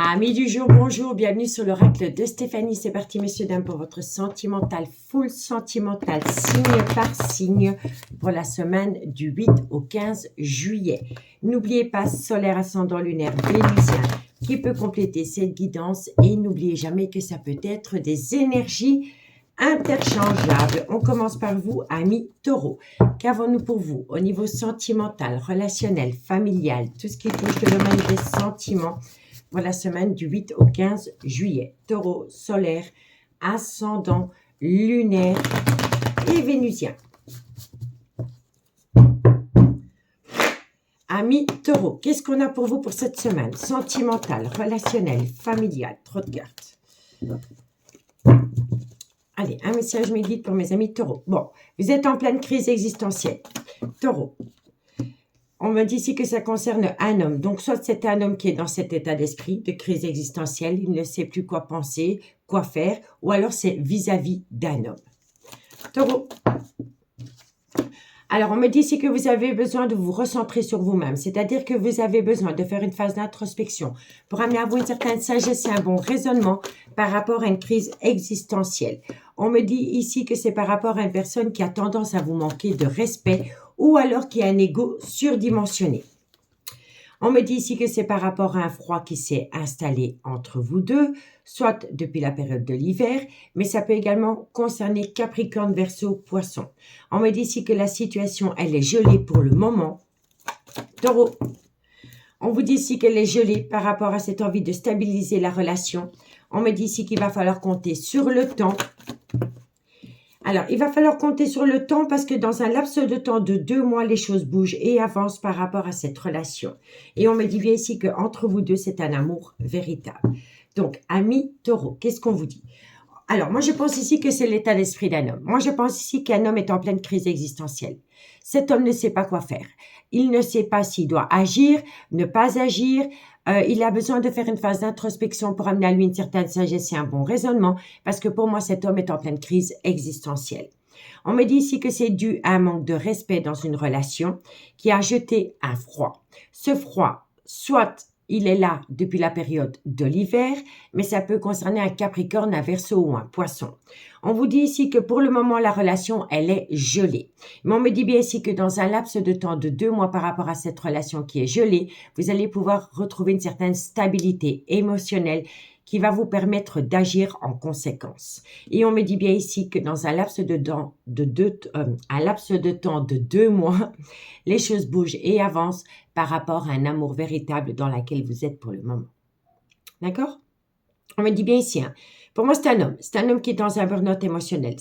Amis du jour, bonjour, bienvenue sur l'oracle de Stéphanie. C'est parti, messieurs, dames, pour votre sentimental, full sentimental, signe par signe, pour la semaine du 8 au 15 juillet. N'oubliez pas, solaire, ascendant, lunaire, vénusien, qui peut compléter cette guidance. Et n'oubliez jamais que ça peut être des énergies interchangeables. On commence par vous, amis taureaux. Qu'avons-nous pour vous au niveau sentimental, relationnel, familial, tout ce qui touche le domaine des sentiments pour la semaine du 8 au 15 juillet. Taureau, solaire, ascendant, lunaire et vénusien. Amis taureaux, qu'est-ce qu'on a pour vous pour cette semaine? Sentimental, relationnel, familial, trop de cartes. Allez, un message me guide pour mes amis taureaux. Bon, vous êtes en pleine crise existentielle. Taureau. On me dit ici que ça concerne un homme. Donc, soit c'est un homme qui est dans cet état d'esprit de crise existentielle, il ne sait plus quoi penser, quoi faire, ou alors c'est vis-à-vis d'un homme. Taureau. Alors, on me dit ici que vous avez besoin de vous recentrer sur vous-même, c'est-à-dire que vous avez besoin de faire une phase d'introspection pour amener à vous une certaine sagesse et un bon raisonnement par rapport à une crise existentielle. On me dit ici que c'est par rapport à une personne qui a tendance à vous manquer de respect ou alors qui a un ego surdimensionné. On me dit ici que c'est par rapport à un froid qui s'est installé entre vous deux, soit depuis la période de l'hiver, mais ça peut également concerner Capricorne, Verseau, Poisson. On me dit ici que la situation, elle est gelée pour le moment. Taureau. On vous dit ici qu'elle est gelée par rapport à cette envie de stabiliser la relation. On me dit ici qu'il va falloir compter sur le temps. Alors, il va falloir compter sur le temps parce que dans un laps de temps de 2 mois, les choses bougent et avancent par rapport à cette relation. Et on me dit bien ici qu'entre vous deux, c'est un amour véritable. Donc, amis taureaux, qu'est-ce qu'on vous dit? Alors, moi, je pense ici que c'est l'état d'esprit d'un homme. Moi, je pense ici qu'un homme est en pleine crise existentielle. Cet homme ne sait pas quoi faire. Il ne sait pas s'il doit agir, ne pas agir. Il a besoin de faire une phase d'introspection pour amener à lui une certaine sagesse et un bon raisonnement, parce que pour moi, cet homme est en pleine crise existentielle. On me dit ici que c'est dû à un manque de respect dans une relation qui a jeté un froid. Ce froid, soit il est là depuis la période de l'hiver, mais ça peut concerner un Capricorne, un Verseau ou un Poisson. On vous dit ici que pour le moment, la relation, elle est gelée. Mais on me dit bien ici que dans un laps de temps de 2 mois par rapport à cette relation qui est gelée, vous allez pouvoir retrouver une certaine stabilité émotionnelle qui va vous permettre d'agir en conséquence. Et on me dit bien ici que dans un laps de temps de 2 mois, les choses bougent et avancent par rapport à un amour véritable dans lequel vous êtes pour le moment. D'accord? On me dit bien ici, pour moi c'est un homme. C'est un homme qui est dans un burn-out émotionnel.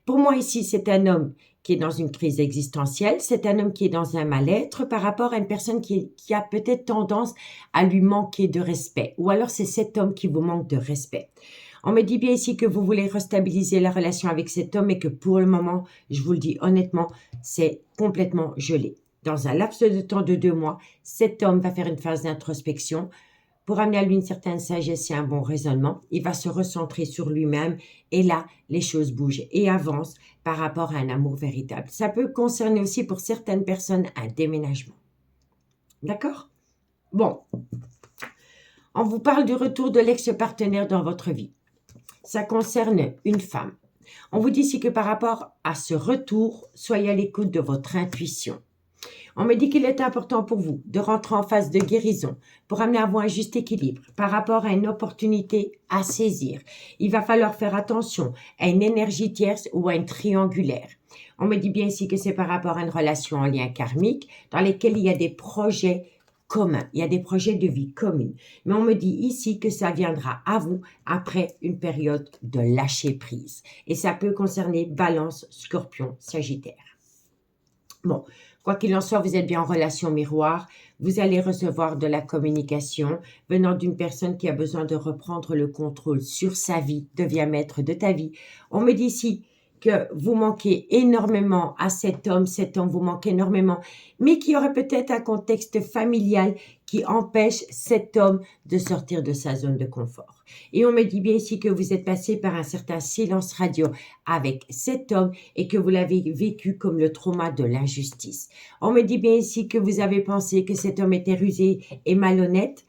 Pour moi ici, c'est un homme qui est dans une crise existentielle. C'est un homme qui est dans un mal-être par rapport à une personne qui a peut-être tendance à lui manquer de respect. Ou alors c'est cet homme qui vous manque de respect. On me dit bien ici que vous voulez restabiliser la relation avec cet homme et que pour le moment, je vous le dis honnêtement, c'est complètement gelé. Dans un laps de temps de 2 mois, cet homme va faire une phase d'introspection pour amener à lui une certaine sagesse et un bon raisonnement. Il va se recentrer sur lui-même et là, les choses bougent et avancent par rapport à un amour véritable. Ça peut concerner aussi pour certaines personnes un déménagement. D'accord? Bon, on vous parle du retour de l'ex-partenaire dans votre vie. Ça concerne une femme. On vous dit ici que par rapport à ce retour, soyez à l'écoute de votre intuition. On me dit qu'il est important pour vous de rentrer en phase de guérison pour amener à vous un juste équilibre par rapport à une opportunité à saisir. Il va falloir faire attention à une énergie tierce ou à une triangulaire. On me dit bien ici que c'est par rapport à une relation en lien karmique dans lesquels il y a des projets communs, il y a des projets de vie communs. Mais on me dit ici que ça viendra à vous après une période de lâcher prise. Et ça peut concerner Balance, Scorpion, Sagittaire. Bon, quoi qu'il en soit, vous êtes bien en relation miroir. Vous allez recevoir de la communication venant d'une personne qui a besoin de reprendre le contrôle sur sa vie, devient maître de ta vie. On me dit ici que vous manquez énormément à cet homme vous manque énormément, mais qu'il y aurait peut-être un contexte familial qui empêche cet homme de sortir de sa zone de confort. Et on me dit bien ici que vous êtes passé par un certain silence radio avec cet homme et que vous l'avez vécu comme le trauma de l'injustice. On me dit bien ici que vous avez pensé que cet homme était rusé et malhonnête,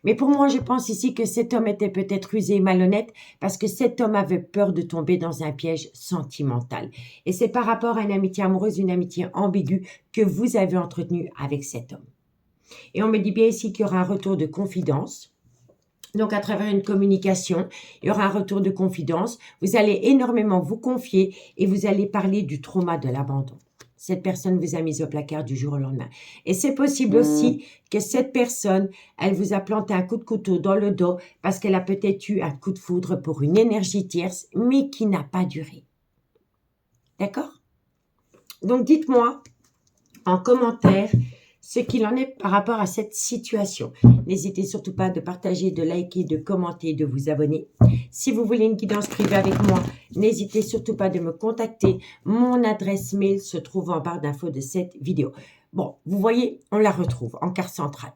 Mais pour moi, je pense ici que cet homme était peut-être rusé et malhonnête parce que cet homme avait peur de tomber dans un piège sentimental. Et c'est par rapport à une amitié amoureuse, une amitié ambiguë que vous avez entretenue avec cet homme. Et on me dit bien ici qu'il y aura un retour de confidence. Donc, à travers une communication, il y aura un retour de confidence. Vous allez énormément vous confier et vous allez parler du trauma de l'abandon. Cette personne vous a mis au placard du jour au lendemain. Et c'est possible aussi que cette personne, elle vous a planté un coup de couteau dans le dos parce qu'elle a peut-être eu un coup de foudre pour une énergie tierce, mais qui n'a pas duré. D'accord? Donc, dites-moi en commentaire ce qu'il en est par rapport à cette situation. N'hésitez surtout pas de partager, de liker, de commenter, de vous abonner. Si vous voulez une guidance privée avec moi, n'hésitez surtout pas de me contacter. Mon adresse mail se trouve en barre d'infos de cette vidéo. Bon, vous voyez, on la retrouve en carte centrale.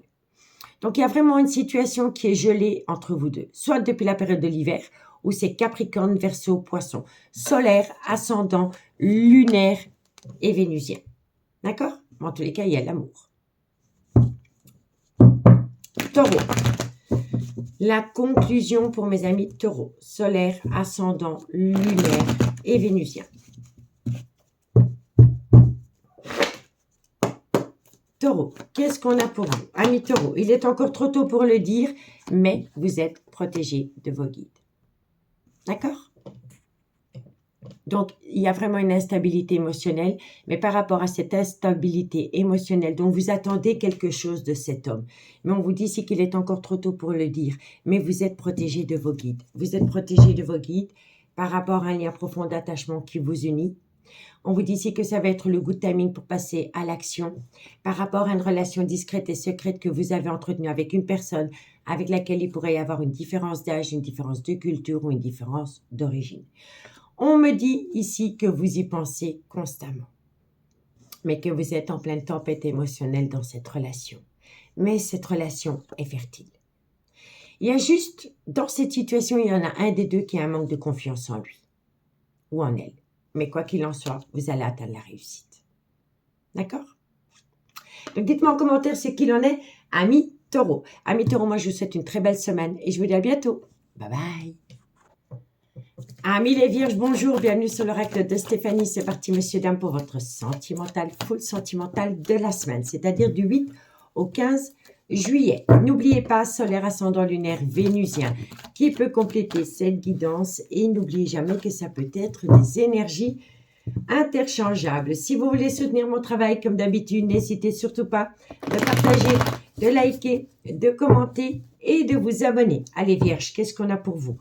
Donc, il y a vraiment une situation qui est gelée entre vous deux, soit depuis la période de l'hiver, où c'est Capricorne, Verseau, Poisson, solaire, ascendant, lunaire et vénusien. D'accord? En tous les cas, il y a l'amour. Taureau. La conclusion pour mes amis taureaux. Solaire, ascendant, lunaire et vénusien. Taureau, qu'est-ce qu'on a pour vous? Amis taureaux, il est encore trop tôt pour le dire, mais vous êtes protégés de vos guides. D'accord? Donc, il y a vraiment une instabilité émotionnelle, mais par rapport à cette instabilité émotionnelle, donc vous attendez quelque chose de cet homme. Mais on vous dit ici qu'il est encore trop tôt pour le dire, mais vous êtes protégé de vos guides. Vous êtes protégé de vos guides par rapport à un lien profond d'attachement qui vous unit. On vous dit ici que ça va être le good timing pour passer à l'action par rapport à une relation discrète et secrète que vous avez entretenue avec une personne avec laquelle il pourrait y avoir une différence d'âge, une différence de culture ou une différence d'origine. On me dit ici que vous y pensez constamment, mais que vous êtes en pleine tempête émotionnelle dans cette relation. Mais cette relation est fertile. Il y a juste, dans cette situation, il y en a un des deux qui a un manque de confiance en lui ou en elle. Mais quoi qu'il en soit, vous allez atteindre la réussite. D'accord? Donc, dites-moi en commentaire ce qu'il en est, amis taureaux. Amis taureaux, moi, je vous souhaite une très belle semaine et je vous dis à bientôt. Bye bye. Amis les vierges, bonjour, bienvenue sur l'oracle de Stéphanie. C'est parti, monsieur, dame, pour votre sentimental, full sentimental de la semaine, c'est-à-dire du 8 au 15 juillet. N'oubliez pas, solaire, ascendant, lunaire, vénusien, qui peut compléter cette guidance. Et n'oubliez jamais que ça peut être des énergies interchangeables. Si vous voulez soutenir mon travail, comme d'habitude, n'hésitez surtout pas de partager, de liker, de commenter et de vous abonner. Allez, vierges, qu'est-ce qu'on a pour vous?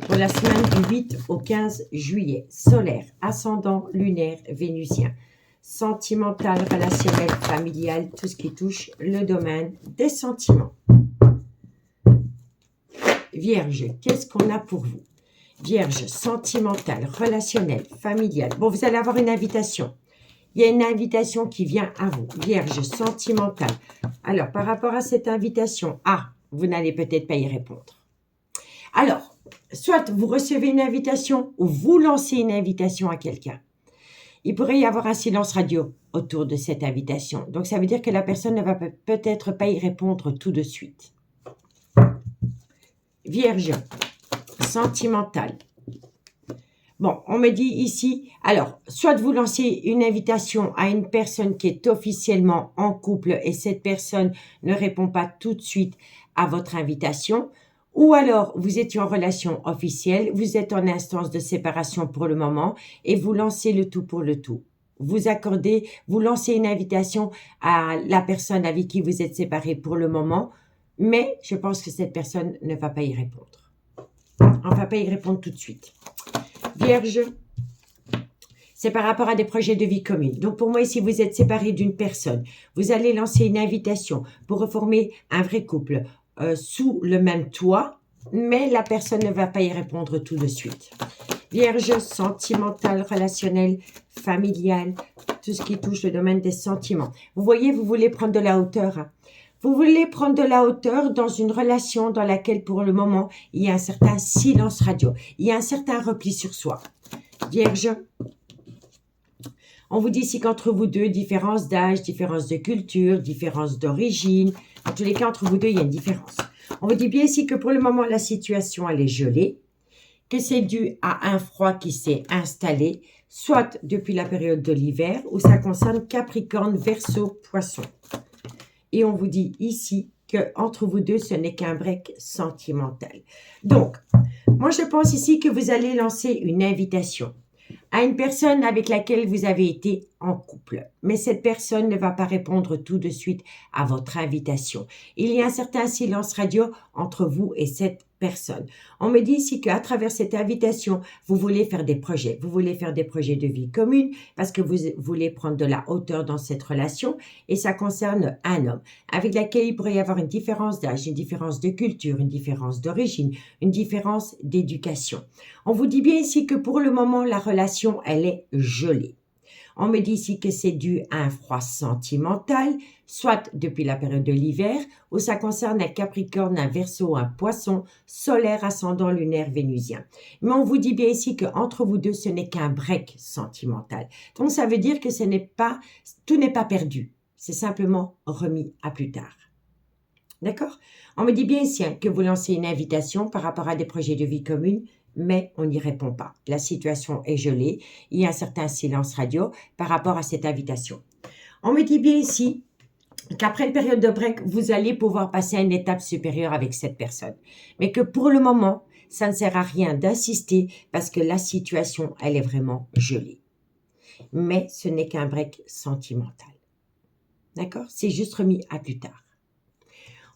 Pour la semaine du 8 au 15 juillet, solaire, ascendant, lunaire, vénusien, sentimental, relationnel, familial, tout ce qui touche le domaine des sentiments. Vierge, qu'est-ce qu'on a pour vous? Vierge, sentimental, relationnel, familial. Bon, vous allez avoir une invitation. Il y a une invitation qui vient à vous. Vierge, sentimental. Alors, par rapport à cette invitation, vous n'allez peut-être pas y répondre. Alors, soit vous recevez une invitation ou vous lancez une invitation à quelqu'un. Il pourrait y avoir un silence radio autour de cette invitation. Donc, ça veut dire que la personne ne va peut-être pas y répondre tout de suite. Vierge, sentimental. Bon, on me dit ici, alors, soit vous lancez une invitation à une personne qui est officiellement en couple et cette personne ne répond pas tout de suite à votre invitation, ou alors vous étiez en relation officielle, vous êtes en instance de séparation pour le moment et vous lancez le tout pour le tout. Vous lancez une invitation à la personne avec qui vous êtes séparés pour le moment, mais je pense que cette personne ne va pas y répondre. On ne va pas y répondre tout de suite. Vierge, c'est par rapport à des projets de vie commune. Donc, pour moi, ici, vous êtes séparés d'une personne. Vous allez lancer une invitation pour reformer un vrai couple sous le même toit, mais la personne ne va pas y répondre tout de suite. Vierge, sentimental, relationnel, familial, tout ce qui touche le domaine des sentiments. Vous voyez, vous voulez prendre de la hauteur. Vous voulez prendre de la hauteur dans une relation dans laquelle, pour le moment, il y a un certain silence radio. Il y a un certain repli sur soi. Vierge, on vous dit ici qu'entre vous deux, différence d'âge, différence de culture, différence d'origine. En tous les cas, entre vous deux, il y a une différence. On vous dit bien ici que pour le moment, la situation, elle est gelée, que c'est dû à un froid qui s'est installé, soit depuis la période de l'hiver, ou ça concerne Capricorne, Verseau, Poisson. Et on vous dit ici que entre vous deux, ce n'est qu'un break sentimental. Donc, moi, je pense ici que vous allez lancer une invitation à une personne avec laquelle vous avez été en couple. Mais cette personne ne va pas répondre tout de suite à votre invitation. Il y a un certain silence radio entre vous et cette personne. On me dit ici qu'à travers cette invitation, vous voulez faire des projets. Vous voulez faire des projets de vie commune parce que vous voulez prendre de la hauteur dans cette relation et ça concerne un homme avec lequel il pourrait y avoir une différence d'âge, une différence de culture, une différence d'origine, une différence d'éducation. On vous dit bien ici que pour le moment, la relation, elle est gelée. On me dit ici que c'est dû à un froid sentimental, soit depuis la période de l'hiver, où ça concerne un Capricorne, un Verseau, un Poisson, solaire, ascendant, lunaire, vénusien. Mais on vous dit bien ici qu'entre vous deux, ce n'est qu'un break sentimental. Donc ça veut dire que tout n'est pas perdu. C'est simplement remis à plus tard. D'accord? On me dit bien ici que vous lancez une invitation par rapport à des projets de vie commune, mais on n'y répond pas. La situation est gelée. Il y a un certain silence radio par rapport à cette invitation. On me dit bien ici qu'après une période de break, vous allez pouvoir passer à une étape supérieure avec cette personne. Mais que pour le moment, ça ne sert à rien d'insister parce que la situation, elle est vraiment gelée. Mais ce n'est qu'un break sentimental. D'accord? C'est juste remis à plus tard.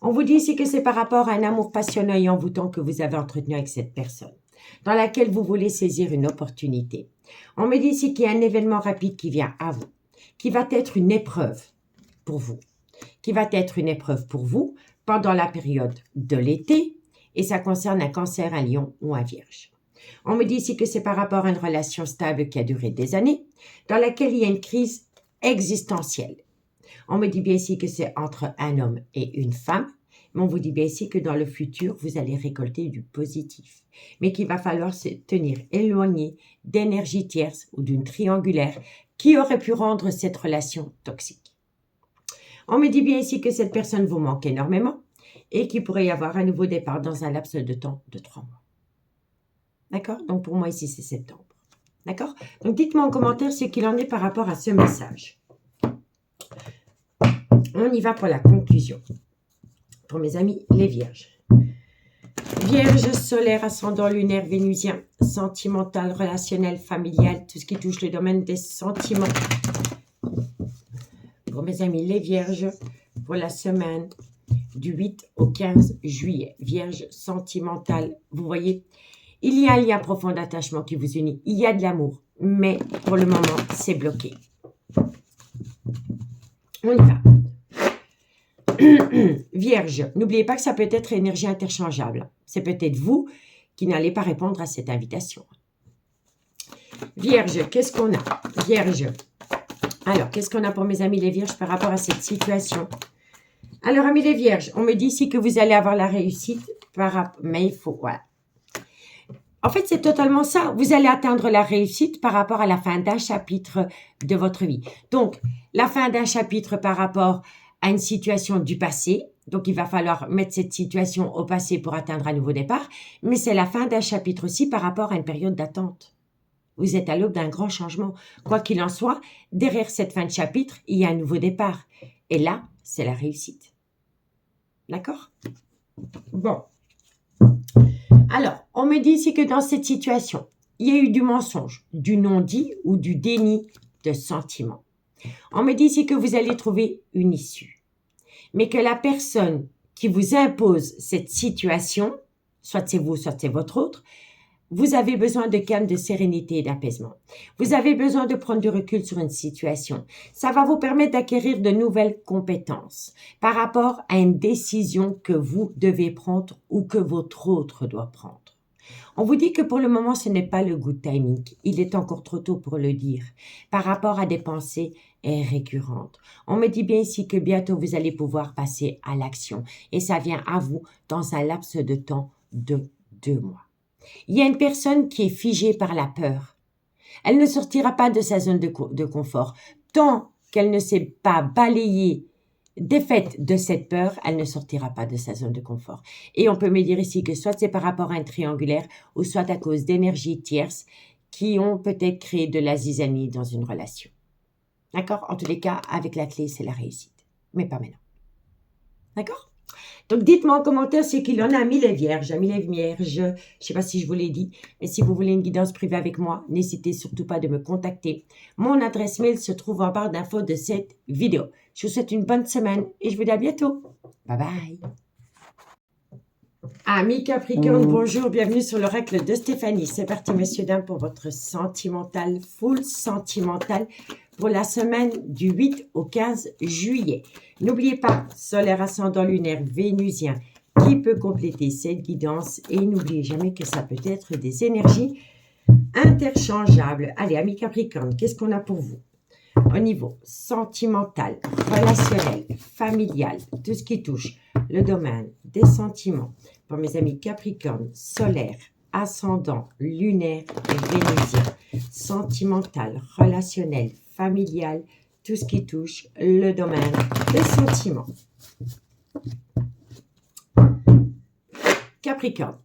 On vous dit ici que c'est par rapport à un amour passionnant et envoûtant que vous avez entretenu avec cette personne, dans laquelle vous voulez saisir une opportunité. On me dit ici qu'il y a un événement rapide qui vient à vous, qui va être une épreuve pour vous, pendant la période de l'été, et ça concerne un Cancer, un Lion ou un Vierge. On me dit ici que c'est par rapport à une relation stable qui a duré des années, dans laquelle il y a une crise existentielle. On me dit bien ici que c'est entre un homme et une femme, mais on vous dit bien ici que dans le futur, vous allez récolter du positif, mais qu'il va falloir se tenir éloigné d'énergie tierce ou d'une triangulaire qui aurait pu rendre cette relation toxique. On me dit bien ici que cette personne vous manque énormément et qu'il pourrait y avoir un nouveau départ dans un laps de temps de 3 mois. D'accord? Donc pour moi ici, c'est septembre. D'accord? Donc dites-moi en commentaire ce qu'il en est par rapport à ce message. On y va pour la conclusion. Pour mes amis, les Vierges. Vierge, solaire, ascendant, lunaire, vénusien, sentimental, relationnel, familial, tout ce qui touche le domaine des sentiments. Pour mes amis, les Vierges, pour la semaine du 8 au 15 juillet. Vierge, sentimental, vous voyez, il y a un lien profond d'attachement qui vous unit. Il y a de l'amour, mais pour le moment, c'est bloqué. On y va. Vierge, n'oubliez pas que ça peut être énergie interchangeable. C'est peut-être vous qui n'allez pas répondre à cette invitation. Vierge, qu'est-ce qu'on a? Vierge. Alors, qu'est-ce qu'on a pour mes amis les Vierges par rapport à cette situation? Alors, amis les Vierges, on me dit ici que vous allez avoir la réussite, mais il faut, voilà. En fait, c'est totalement ça. Vous allez atteindre la réussite par rapport à la fin d'un chapitre de votre vie. Donc, la fin d'un chapitre par rapport à une situation du passé. Donc, il va falloir mettre cette situation au passé pour atteindre un nouveau départ. Mais c'est la fin d'un chapitre aussi par rapport à une période d'attente. Vous êtes à l'aube d'un grand changement. Quoi qu'il en soit, derrière cette fin de chapitre, il y a un nouveau départ. Et là, c'est la réussite. D'accord? Bon. Alors, on me dit ici que dans cette situation, il y a eu du mensonge, du non-dit ou du déni de sentiment. On me dit ici que vous allez trouver une issue, mais que la personne qui vous impose cette situation, soit c'est vous, soit c'est votre autre, vous avez besoin de calme, de sérénité et d'apaisement. Vous avez besoin de prendre du recul sur une situation. Ça va vous permettre d'acquérir de nouvelles compétences par rapport à une décision que vous devez prendre ou que votre autre doit prendre. On vous dit que pour le moment, ce n'est pas le good timing. Il est encore trop tôt pour le dire. Par rapport à des pensées récurrentes. On me dit bien ici que bientôt, vous allez pouvoir passer à l'action. Et ça vient à vous dans un laps de temps de 2 mois. Il y a une personne qui est figée par la peur. Elle ne sortira pas de sa zone de confort tant qu'elle ne s'est pas balayée défaite de cette peur, elle ne sortira pas de sa zone de confort. Et on peut me dire ici que soit c'est par rapport à un triangulaire ou soit à cause d'énergies tierces qui ont peut-être créé de la zizanie dans une relation. D'accord? En tous les cas, avec la clé, c'est la réussite. Mais pas maintenant. D'accord? Donc, dites-moi en commentaire ce qu'il en a mis les vierges. Amis les vierges, je ne sais pas si je vous l'ai dit, mais si vous voulez une guidance privée avec moi, n'hésitez surtout pas de me contacter. Mon adresse mail se trouve en barre d'infos de cette vidéo. Je vous souhaite une bonne semaine et je vous dis à bientôt. Bye bye. Amis Capricorne, bonjour, bienvenue sur l'oracle de Stéphanie. C'est parti, messieurs, dames, pour votre sentimental, full sentimental, pour la semaine du 8 au 15 juillet. N'oubliez pas, solaire ascendant lunaire vénusien qui peut compléter cette guidance. Et n'oubliez jamais que ça peut être des énergies interchangeables. Allez, amis Capricorne, qu'est-ce qu'on a pour vous? Au niveau sentimental, relationnel, familial, tout ce qui touche le domaine des sentiments. Pour mes amis Capricorne, solaire, ascendant, lunaire et vénusien. Sentimental, relationnel, familial, tout ce qui touche le domaine des sentiments. Capricorne,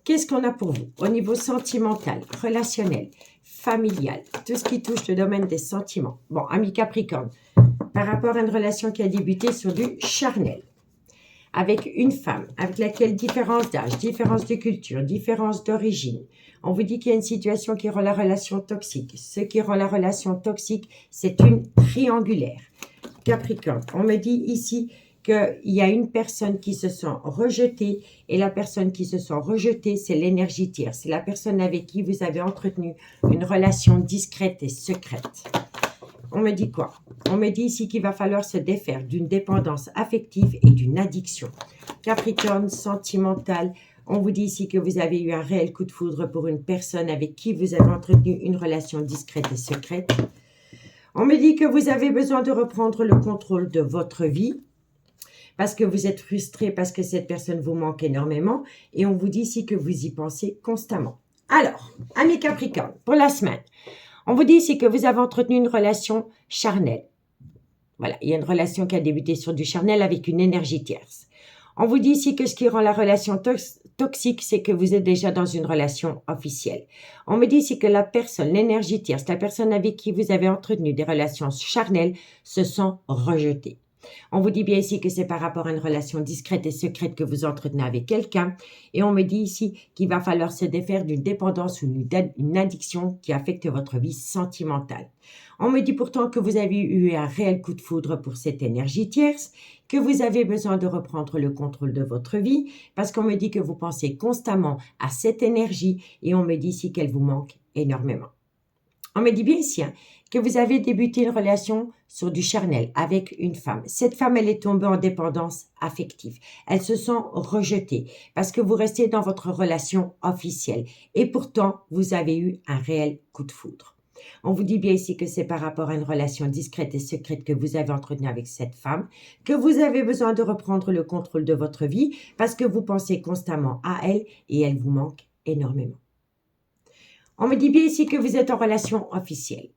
qu'est-ce qu'on a pour vous? Au niveau sentimental, relationnel, familial, tout ce qui touche le domaine des sentiments. Bon, ami Capricorne, par rapport à une relation qui a débuté sur du charnel, avec une femme, avec laquelle différence d'âge, différence de culture, différence d'origine. On vous dit qu'il y a une situation qui rend la relation toxique. Ce qui rend la relation toxique, c'est une triangulaire. Capricorne, on me dit ici qu'il y a une personne qui se sent rejetée et la personne qui se sent rejetée, c'est l'énergie tierce. C'est la personne avec qui vous avez entretenu une relation discrète et secrète. On me dit quoi? On me dit ici qu'il va falloir se défaire d'une dépendance affective et d'une addiction. Capricorne, sentimental, on vous dit ici que vous avez eu un réel coup de foudre pour une personne avec qui vous avez entretenu une relation discrète et secrète. On me dit que vous avez besoin de reprendre le contrôle de votre vie parce que vous êtes frustré, parce que cette personne vous manque énormément. Et on vous dit ici que vous y pensez constamment. Alors, amis Capricorne, pour la semaine, on vous dit ici que vous avez entretenu une relation charnelle. Voilà, il y a une relation qui a débuté sur du charnel avec une énergie tierce. On vous dit ici que ce qui rend la relation toxique, c'est que vous êtes déjà dans une relation officielle. On me dit ici que la personne, l'énergie tierce, la personne avec qui vous avez entretenu des relations charnelles se sent rejetée. On vous dit bien ici que c'est par rapport à une relation discrète et secrète que vous entretenez avec quelqu'un. Et on me dit ici qu'il va falloir se défaire d'une dépendance ou d'une addiction qui affecte votre vie sentimentale. On me dit pourtant que vous avez eu un réel coup de foudre pour cette énergie tierce, que vous avez besoin de reprendre le contrôle de votre vie, parce qu'on me dit que vous pensez constamment à cette énergie et on me dit ici qu'elle vous manque énormément. On me dit bien ici que vous avez débuté une relation sur du charnel avec une femme. Cette femme, elle est tombée en dépendance affective. Elle se sent rejetée parce que vous restez dans votre relation officielle. Et pourtant, vous avez eu un réel coup de foudre. On vous dit bien ici que c'est par rapport à une relation discrète et secrète que vous avez entretenue avec cette femme, que vous avez besoin de reprendre le contrôle de votre vie parce que vous pensez constamment à elle et elle vous manque énormément. On me dit bien ici que vous êtes en relation officielle,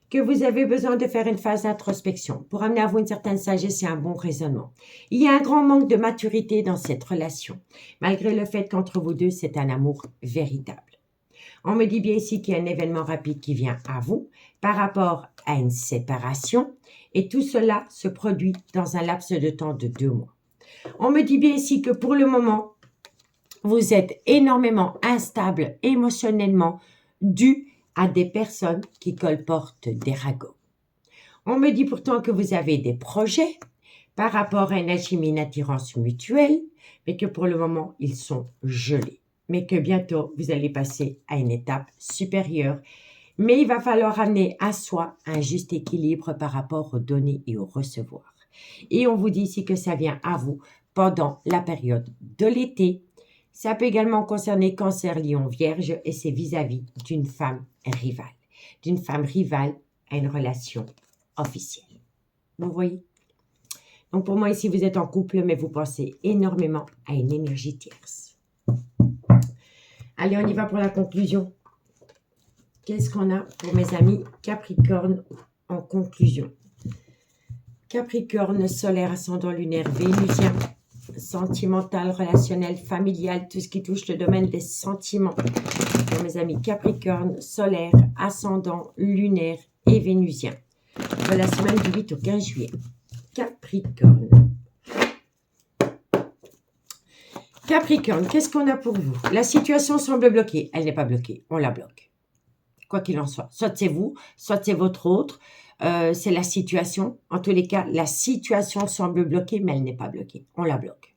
que vous avez besoin de faire une phase d'introspection pour amener à vous une certaine sagesse et un bon raisonnement. Il y a un grand manque de maturité dans cette relation, malgré le fait qu'entre vous deux, c'est un amour véritable. On me dit bien ici qu'il y a un événement rapide qui vient à vous par rapport à une séparation et tout cela se produit dans un laps de temps de 2 mois. On me dit bien ici que pour le moment, vous êtes énormément instable émotionnellement dû à des personnes qui colportent des ragots. On me dit pourtant que vous avez des projets par rapport à une alchimie, une attirance mutuelle, mais que pour le moment, ils sont gelés. Mais que bientôt, vous allez passer à une étape supérieure. Mais il va falloir amener à soi un juste équilibre par rapport au donner et au recevoir. Et on vous dit ici que ça vient à vous pendant la période de l'été. Ça peut également concerner Cancer, Lion, Vierge et c'est vis-à-vis d'une femme rivale. D'une femme rivale à une relation officielle. Vous voyez? Donc pour moi ici, vous êtes en couple, mais vous pensez énormément à une énergie tierce. Allez, on y va pour la conclusion. Qu'est-ce qu'on a pour mes amis Capricorne en conclusion? Capricorne, solaire, ascendant lunaire, vénusien, sentimental, relationnel, familial, tout ce qui touche le domaine des sentiments. Pour mes amis Capricorne, solaire, ascendant lunaire et vénusien. Pour la semaine du 8 au 15 juillet. Capricorne. Capricorne, qu'est-ce qu'on a pour vous? La situation semble bloquée. Elle n'est pas bloquée, on la bloque. Quoi qu'il en soit. Soit c'est vous, soit c'est votre autre. C'est la situation. En tous les cas, la situation semble bloquée, mais elle n'est pas bloquée. On la bloque.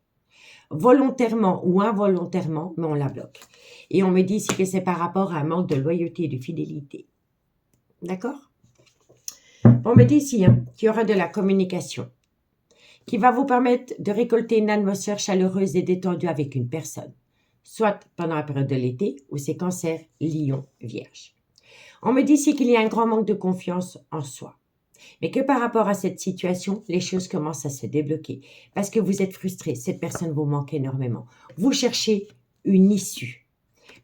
Volontairement ou involontairement, mais on la bloque. Et on me dit ici que c'est par rapport à un manque de loyauté et de fidélité. D'accord? On me dit ici qu'il y aura de la communication qui va vous permettre de récolter une atmosphère chaleureuse et détendue avec une personne, soit pendant la période de l'été ou c'est Cancer, Lion, Vierge. On me dit ici qu'il y a un grand manque de confiance en soi, mais que par rapport à cette situation, les choses commencent à se débloquer parce que vous êtes frustré, cette personne vous manque énormément. Vous cherchez une issue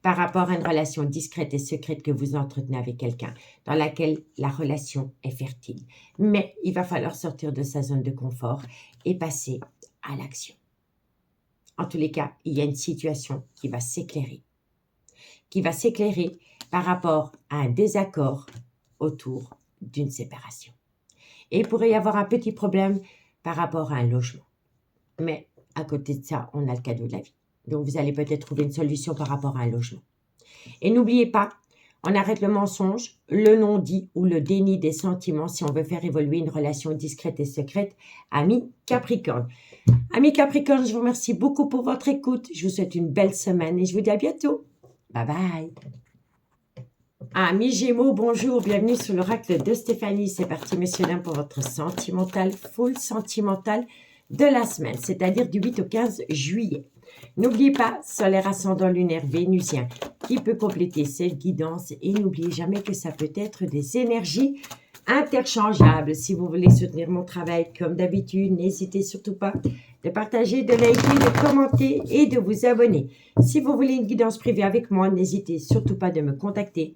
par rapport à une relation discrète et secrète que vous entretenez avec quelqu'un, dans laquelle la relation est fertile. Mais il va falloir sortir de sa zone de confort et passer à l'action. En tous les cas, il y a une situation qui va s'éclairer. Par rapport à un désaccord autour d'une séparation. Et il pourrait y avoir un petit problème par rapport à un logement. Mais à côté de ça, on a le cadeau de la vie. Donc, vous allez peut-être trouver une solution par rapport à un logement. Et n'oubliez pas, on arrête le mensonge, le non-dit ou le déni des sentiments si on veut faire évoluer une relation discrète et secrète. Amis Capricorne. Amis Capricorne, je vous remercie beaucoup pour votre écoute. Je vous souhaite une belle semaine et je vous dis à bientôt. Bye bye. Amis Gémeaux, bonjour, bienvenue sur l'oracle de Stéphanie. C'est parti, messieurs, dames, pour votre sentimental, full sentimental de la semaine, c'est-à-dire du 8 au 15 juillet. N'oubliez pas, solaire ascendant lunaire vénusien qui peut compléter cette guidance et n'oubliez jamais que ça peut être des énergies interchangeables. Si vous voulez soutenir mon travail comme d'habitude, n'hésitez surtout pas de partager, de liker, de commenter et de vous abonner. Si vous voulez une guidance privée avec moi, n'hésitez surtout pas de me contacter.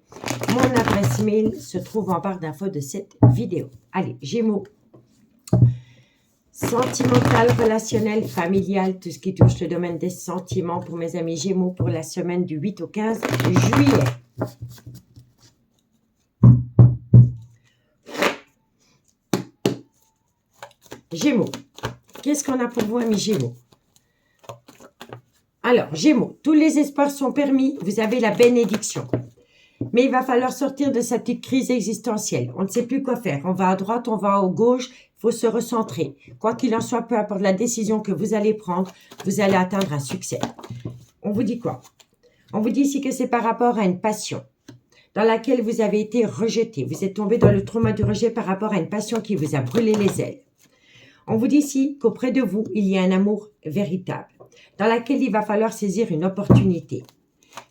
Mon adresse mail se trouve en barre d'infos de cette vidéo. Allez, Gémeaux. Sentimental, relationnel, familial, tout ce qui touche le domaine des sentiments pour mes amis Gémeaux pour la semaine du 8 au 15 juillet. Gémeaux, qu'est-ce qu'on a pour vous, amis Gémeaux? Alors, Gémeaux, tous les espoirs sont permis, vous avez la bénédiction. Mais il va falloir sortir de cette petite crise existentielle. On ne sait plus quoi faire. On va à droite, on va à gauche. Il faut se recentrer. Quoi qu'il en soit, peu importe la décision que vous allez prendre, vous allez atteindre un succès. On vous dit quoi? On vous dit ici que c'est par rapport à une passion dans laquelle vous avez été rejeté. Vous êtes tombé dans le trauma du rejet par rapport à une passion qui vous a brûlé les ailes. On vous dit ici qu'auprès de vous, il y a un amour véritable dans laquelle il va falloir saisir une opportunité.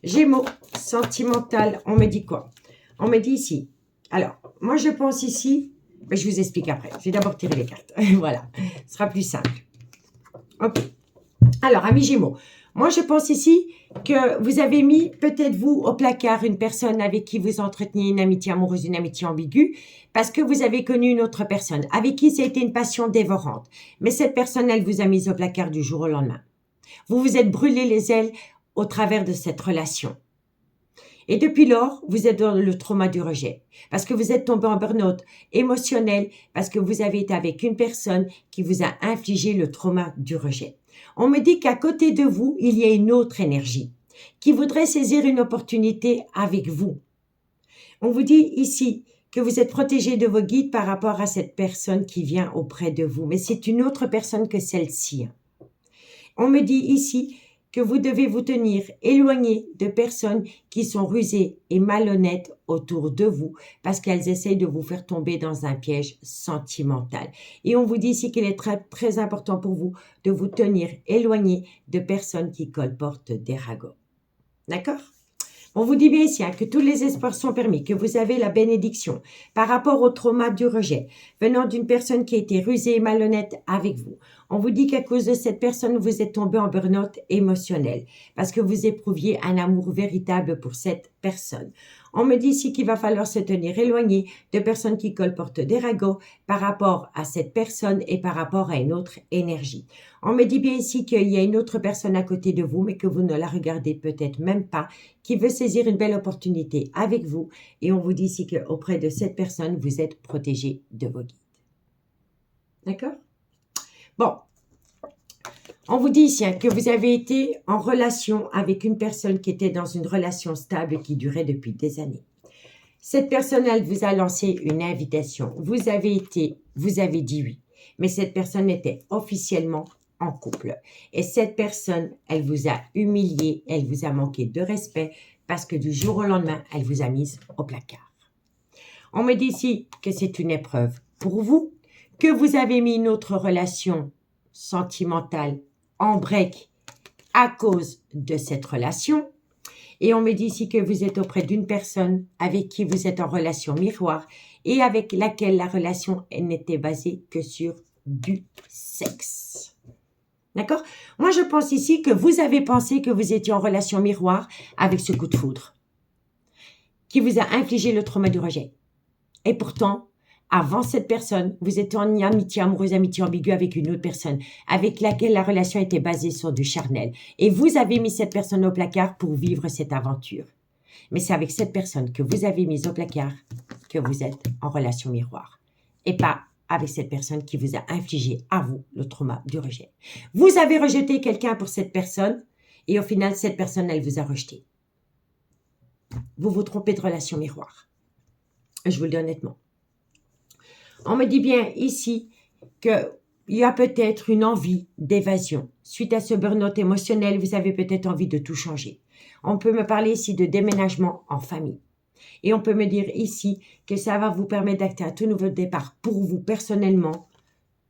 Gémeaux, sentimental, on me dit quoi? On me dit ici. Alors, moi je pense ici, mais je vous explique après. Je vais d'abord tirer les cartes. Voilà, ce sera plus simple. Ok. Alors, amis Gémeaux, moi je pense ici que vous avez mis peut-être vous au placard une personne avec qui vous entreteniez une amitié amoureuse, une amitié ambiguë, parce que vous avez connu une autre personne avec qui ça a été une passion dévorante. Mais cette personne, elle vous a mis au placard du jour au lendemain. Vous vous êtes brûlé les ailes au travers de cette relation. Et depuis lors, vous êtes dans le trauma du rejet. Parce que vous êtes tombé en burn-out émotionnel, parce que vous avez été avec une personne qui vous a infligé le trauma du rejet. On me dit qu'à côté de vous, il y a une autre énergie qui voudrait saisir une opportunité avec vous. On vous dit ici que vous êtes protégé de vos guides par rapport à cette personne qui vient auprès de vous. Mais c'est une autre personne que celle-ci. On me dit ici que vous devez vous tenir éloigné de personnes qui sont rusées et malhonnêtes autour de vous parce qu'elles essayent de vous faire tomber dans un piège sentimental. Et on vous dit ici qu'il est très, très important pour vous de vous tenir éloigné de personnes qui colportent des ragots. D'accord? On vous dit bien ici que tous les espoirs sont permis, que vous avez la bénédiction par rapport au trauma du rejet venant d'une personne qui a été rusée et malhonnête avec vous. On vous dit qu'à cause de cette personne, vous êtes tombé en burn-out émotionnel parce que vous éprouviez un amour véritable pour cette personne. On me dit ici qu'il va falloir se tenir éloigné de personnes qui colportent des ragots par rapport à cette personne et par rapport à une autre énergie. On me dit bien ici qu'il y a une autre personne à côté de vous, mais que vous ne la regardez peut-être même pas, qui veut saisir une belle opportunité avec vous. Et on vous dit ici qu'auprès de cette personne, vous êtes protégé de vos guides. D'accord? Bon, on vous dit ici que vous avez été en relation avec une personne qui était dans une relation stable qui durait depuis des années. Cette personne, elle vous a lancé une invitation. Vous avez dit oui, mais cette personne était officiellement en couple. Et cette personne, elle vous a humilié, elle vous a manqué de respect parce que du jour au lendemain, elle vous a mise au placard. On me dit ici que c'est une épreuve pour vous, que vous avez mis une autre relation sentimentale en break à cause de cette relation. Et on me dit ici que vous êtes auprès d'une personne avec qui vous êtes en relation miroir et avec laquelle la relation n'était basée que sur du sexe. D'accord? Moi, je pense ici que vous avez pensé que vous étiez en relation miroir avec ce coup de foudre qui vous a infligé le trauma du rejet. Et pourtant, avant cette personne, vous étiez en amitié amoureuse, amitié ambiguë avec une autre personne avec laquelle la relation était basée sur du charnel. Et vous avez mis cette personne au placard pour vivre cette aventure. Mais c'est avec cette personne que vous avez mise au placard que vous êtes en relation miroir. Et pas avec cette personne qui vous a infligé à vous le trauma du rejet. Vous avez rejeté quelqu'un pour cette personne et au final, cette personne, elle vous a rejeté. Vous vous trompez de relation miroir. Je vous le dis honnêtement. On me dit bien ici qu'il y a peut-être une envie d'évasion. Suite à ce burn-out émotionnel, vous avez peut-être envie de tout changer. On peut me parler ici de déménagement en famille. Et on peut me dire ici que ça va vous permettre d'acter un tout nouveau départ pour vous personnellement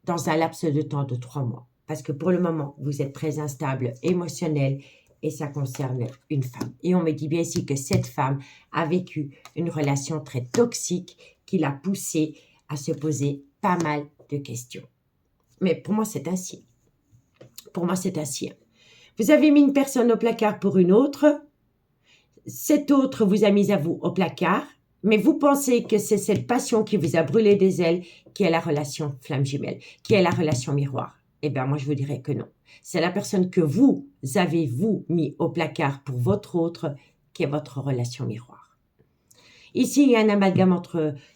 dans un laps de temps de 3 mois. Parce que pour le moment, vous êtes très instable, émotionnel et ça concerne une femme. Et on me dit bien ici que cette femme a vécu une relation très toxique qui l'a poussée à se poser pas mal de questions. Mais pour moi, c'est ainsi. Pour moi, c'est ainsi. Vous avez mis une personne au placard pour une autre. Cette autre vous a mis à vous au placard. Mais vous pensez que c'est cette passion qui vous a brûlé des ailes qui est la relation flamme jumelle, qui est la relation miroir. Eh bien, moi, je vous dirais que non. C'est la personne que vous avez, vous, mis au placard pour votre autre qui est votre relation miroir. Ici, il y a un amalgame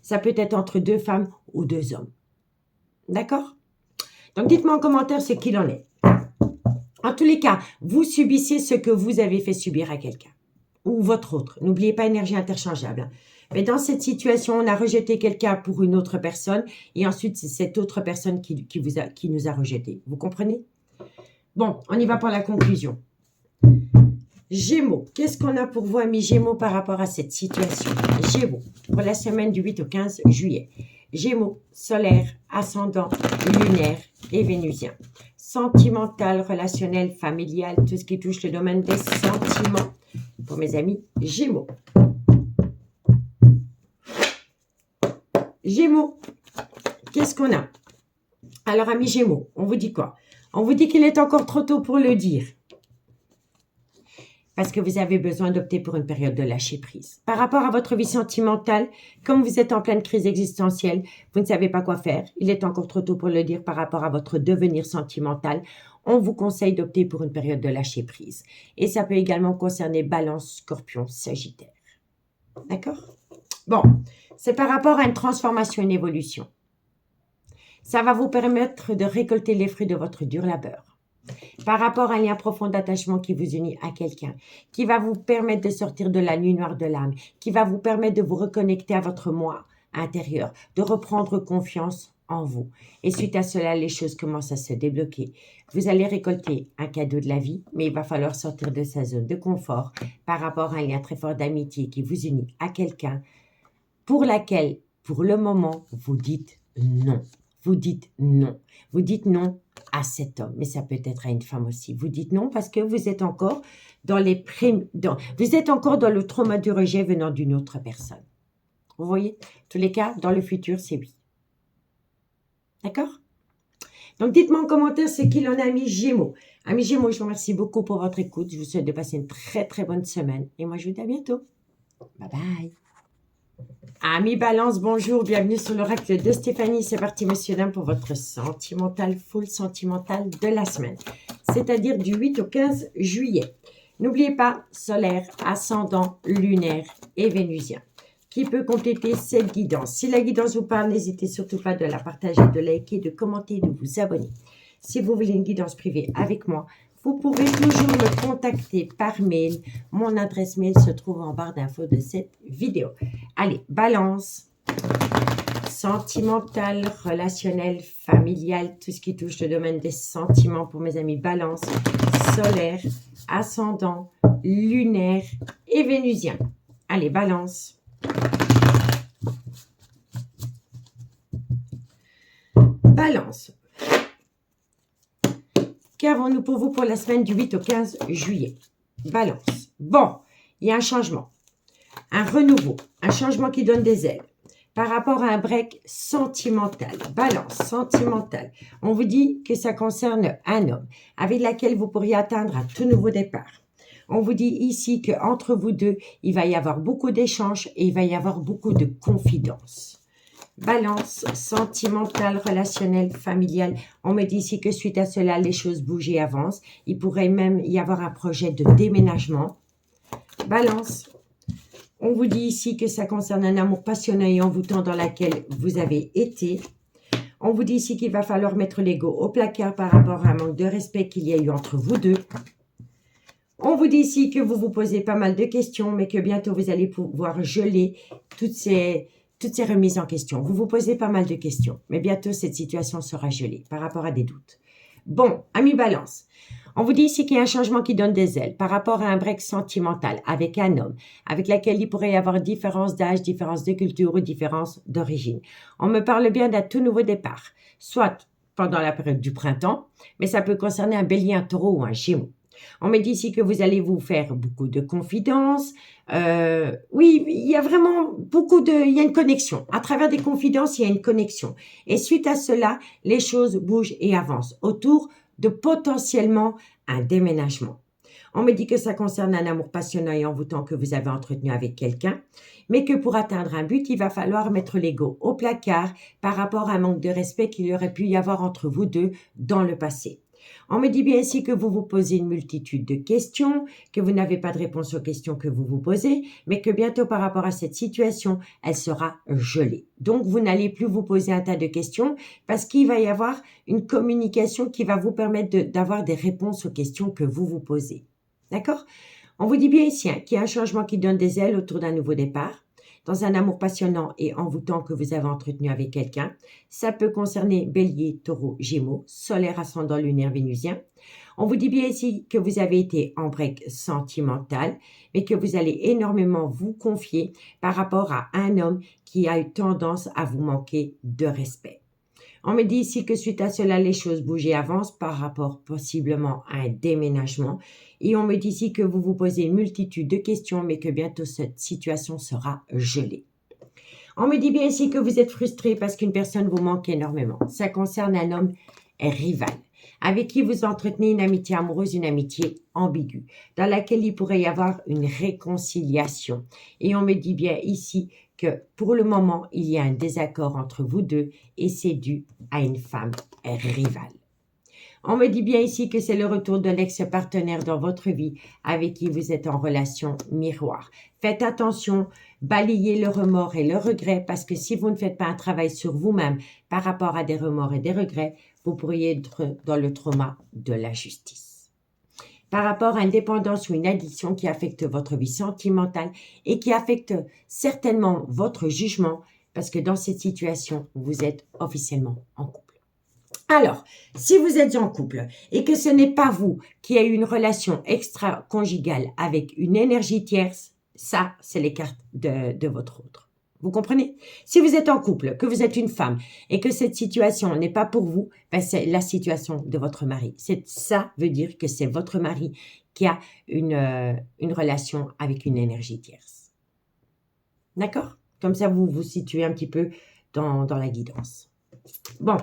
ça peut être entre 2 femmes ou 2 hommes. D'accord? Donc, dites-moi en commentaire ce qu'il en est. En tous les cas, vous subissez ce que vous avez fait subir à quelqu'un. Ou votre autre. N'oubliez pas énergie interchangeable. Mais dans cette situation, on a rejeté quelqu'un pour une autre personne. Et ensuite, c'est cette autre personne qui nous a rejetés. Vous comprenez? Bon, on y va pour la conclusion. Gémeaux, qu'est-ce qu'on a pour vous, amis Gémeaux, par rapport à cette situation? Gémeaux, pour la semaine du 8 au 15 juillet. Gémeaux, solaire, ascendant, lunaire et vénusien. Sentimental, relationnel, familial, tout ce qui touche le domaine des sentiments. Pour mes amis Gémeaux. Gémeaux, qu'est-ce qu'on a? Alors, amis Gémeaux, on vous dit quoi? On vous dit qu'il est encore trop tôt pour le dire. Parce que vous avez besoin d'opter pour une période de lâcher prise. Par rapport à votre vie sentimentale, comme vous êtes en pleine crise existentielle, vous ne savez pas quoi faire. Il est encore trop tôt pour le dire par rapport à votre devenir sentimental. On vous conseille d'opter pour une période de lâcher prise. Et ça peut également concerner Balance, Scorpion, Sagittaire. D'accord? Bon, c'est par rapport à une transformation, une évolution. Ça va vous permettre de récolter les fruits de votre dur labeur. Par rapport à un lien profond d'attachement qui vous unit à quelqu'un, qui va vous permettre de sortir de la nuit noire de l'âme, qui va vous permettre de vous reconnecter à votre moi intérieur, de reprendre confiance en vous. Et suite à cela, les choses commencent à se débloquer. Vous allez récolter un cadeau de la vie, mais il va falloir sortir de sa zone de confort par rapport à un lien très fort d'amitié qui vous unit à quelqu'un pour laquelle, pour le moment, vous dites non. Vous dites non. Vous dites non à cet homme, mais ça peut être à une femme aussi. Vous dites non parce que vous êtes encore dans vous êtes encore dans le trauma du rejet venant d'une autre personne. Vous voyez? En tous les cas, dans le futur, c'est oui. D'accord? Donc, dites-moi en commentaire ce qu'il en est, amis Gémeaux. Amis Gémeaux, je vous remercie beaucoup pour votre écoute. Je vous souhaite de passer une très, très bonne semaine. Et moi, je vous dis à bientôt. Bye bye. Amis Balance, bonjour. Bienvenue sur l'oracle de Stéphanie. C'est parti, monsieur, dame, pour votre sentimental, full sentimental de la semaine. C'est-à-dire du 8 au 15 juillet. N'oubliez pas, solaire, ascendant, lunaire et vénusien, qui peut compléter cette guidance. Si la guidance vous parle, n'hésitez surtout pas de la partager, de liker, de commenter, de vous abonner. Si vous voulez une guidance privée avec moi, vous pouvez toujours me contacter par mail. Mon adresse mail se trouve en barre d'infos de cette vidéo. Allez, balance, sentimental, relationnel, familial, tout ce qui touche le domaine des sentiments pour mes amis balance, solaire, ascendant, lunaire et vénusien. Allez, balance. Balance. Qu'avons-nous pour vous pour la semaine du 8 au 15 juillet? Balance. Bon, il y a un changement, un renouveau, un changement qui donne des ailes par rapport à un break sentimental. Balance, sentimental. On vous dit que ça concerne un homme avec lequel vous pourriez atteindre un tout nouveau départ. On vous dit ici qu'entre vous deux, il va y avoir beaucoup d'échanges et il va y avoir beaucoup de confidences. Balance, sentimentale, relationnelle, familiale. On me dit ici que suite à cela, les choses bougent et avancent. Il pourrait même y avoir un projet de déménagement. Balance. On vous dit ici que ça concerne un amour passionnel et envoûtant dans lequel vous avez été. On vous dit ici qu'il va falloir mettre l'ego au placard par rapport à un manque de respect qu'il y a eu entre vous deux. On vous dit ici que vous vous posez pas mal de questions, mais que bientôt vous allez pouvoir geler toutes ces remises en question. Vous vous posez pas mal de questions, mais bientôt cette situation sera gelée par rapport à des doutes. Bon, amis balance, on vous dit ici qu'il y a un changement qui donne des ailes par rapport à un break sentimental avec un homme, avec lequel il pourrait y avoir différence d'âge, différence de culture ou différence d'origine. On me parle bien d'un tout nouveau départ, soit pendant la période du printemps, mais ça peut concerner un bélier, un taureau ou un gémeaux. On me dit ici que vous allez vous faire beaucoup de confidences. Oui, il y a vraiment il y a une connexion. À travers des confidences, il y a une connexion. Et suite à cela, les choses bougent et avancent autour de potentiellement un déménagement. On me dit que ça concerne un amour passionnant et envoûtant que vous avez entretenu avec quelqu'un, mais que pour atteindre un but, il va falloir mettre l'ego au placard par rapport à un manque de respect qu'il y aurait pu y avoir entre vous deux dans le passé. On me dit bien ici que vous vous posez une multitude de questions, que vous n'avez pas de réponse aux questions que vous vous posez, mais que bientôt par rapport à cette situation, elle sera gelée. Donc, vous n'allez plus vous poser un tas de questions parce qu'il va y avoir une communication qui va vous permettre d'avoir des réponses aux questions que vous vous posez. D'accord? On vous dit bien ici qu'il y a un changement qui donne des ailes autour d'un nouveau départ. Dans un amour passionnant et envoûtant que vous avez entretenu avec quelqu'un. Ça peut concerner bélier, taureau, gémeaux, solaire, ascendant, lunaire, vénusien. On vous dit bien ici que vous avez été en break sentimental, mais que vous allez énormément vous confier par rapport à un homme qui a eu tendance à vous manquer de respect. On me dit ici que suite à cela, les choses bougent et avancent par rapport possiblement à un déménagement. Et on me dit ici que vous vous posez une multitude de questions, mais que bientôt cette situation sera gelée. On me dit bien ici que vous êtes frustré parce qu'une personne vous manque énormément. Ça concerne un homme rival, avec qui vous entretenez une amitié amoureuse, une amitié ambiguë, dans laquelle il pourrait y avoir une réconciliation. Et on me dit bien ici que pour le moment, il y a un désaccord entre vous deux et c'est dû à une femme rivale. On me dit bien ici que c'est le retour de l'ex-partenaire dans votre vie avec qui vous êtes en relation miroir. Faites attention, balayez le remords et le regret parce que si vous ne faites pas un travail sur vous-même par rapport à des remords et des regrets, vous pourriez être dans le trauma de la justice. Par rapport à une dépendance ou une addiction qui affecte votre vie sentimentale et qui affecte certainement votre jugement parce que dans cette situation, vous êtes officiellement en couple. Alors, si vous êtes en couple et que ce n'est pas vous qui avez eu une relation extra-conjugale avec une énergie tierce, ça, c'est les cartes de votre autre. Vous comprenez? Si vous êtes en couple, que vous êtes une femme et que cette situation n'est pas pour vous, ben c'est la situation de votre mari. Ça veut dire que c'est votre mari qui a une relation avec une énergie tierce. D'accord? Comme ça, vous vous situez un petit peu dans la guidance. Bon.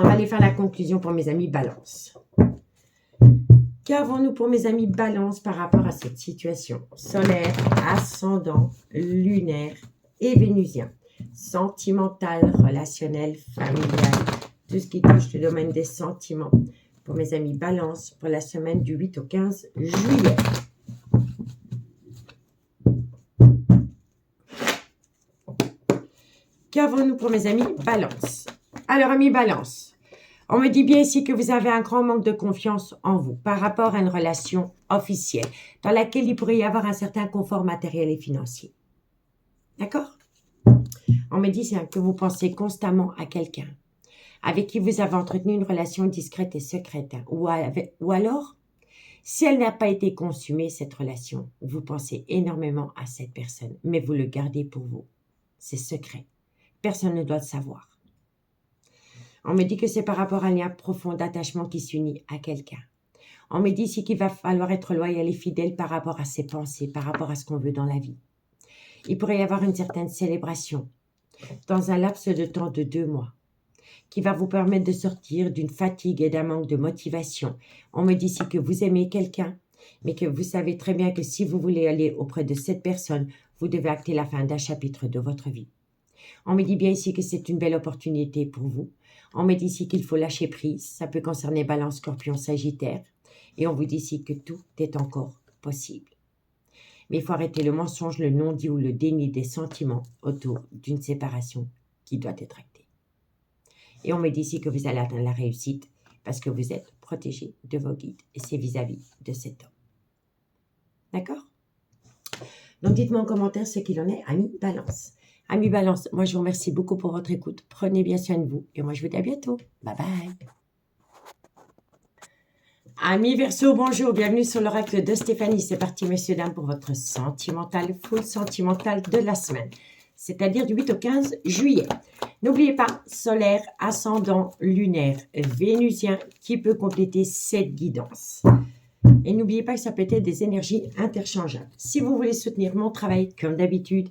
On va aller faire la conclusion pour mes amis Balance. Qu'avons-nous pour mes amis Balance par rapport à cette situation? Solaire, ascendant, lunaire et vénusien. Sentimental, relationnel, familial. Tout ce qui touche le domaine des sentiments. Pour mes amis Balance, pour la semaine du 8 au 15 juillet. Qu'avons-nous pour mes amis Balance? Alors, amis Balance, on me dit bien ici que vous avez un grand manque de confiance en vous par rapport à une relation officielle dans laquelle il pourrait y avoir un certain confort matériel et financier. D'accord? On me dit que vous pensez constamment à quelqu'un avec qui vous avez entretenu une relation discrète et secrète. Ou alors, si elle n'a pas été consumée, cette relation, vous pensez énormément à cette personne, mais vous le gardez pour vous. C'est secret. Personne ne doit le savoir. On me dit que c'est par rapport à un lien profond d'attachement qui s'unit à quelqu'un. On me dit ici qu'il va falloir être loyal et fidèle par rapport à ses pensées, par rapport à ce qu'on veut dans la vie. Il pourrait y avoir une certaine célébration dans un laps de temps de 2 mois qui va vous permettre de sortir d'une fatigue et d'un manque de motivation. On me dit ici que vous aimez quelqu'un, mais que vous savez très bien que si vous voulez aller auprès de cette personne, vous devez acter la fin d'un chapitre de votre vie. On me dit bien ici que c'est une belle opportunité pour vous. On me dit ici qu'il faut lâcher prise. Ça peut concerner Balance, Scorpion, Sagittaire. Et on vous dit ici que tout est encore possible. Mais il faut arrêter le mensonge, le non-dit ou le déni des sentiments autour d'une séparation qui doit être actée. Et on me dit ici que vous allez atteindre la réussite parce que vous êtes protégé de vos guides. Et c'est vis-à-vis de cet homme. D'accord? Donc dites-moi en commentaire ce qu'il en est, amis Balance. Amis Balance, moi je vous remercie beaucoup pour votre écoute. Prenez bien soin de vous. Et moi je vous dis à bientôt. Bye bye. Amis Verseau, bonjour. Bienvenue sur l'oracle de Stéphanie. C'est parti, messieurs, dames, pour votre sentimental, full sentimental de la semaine. C'est-à-dire du 8 au 15 juillet. N'oubliez pas, solaire, ascendant, lunaire, vénusien, qui peut compléter cette guidance. Et n'oubliez pas que ça peut être des énergies interchangeables. Si vous voulez soutenir mon travail, comme d'habitude,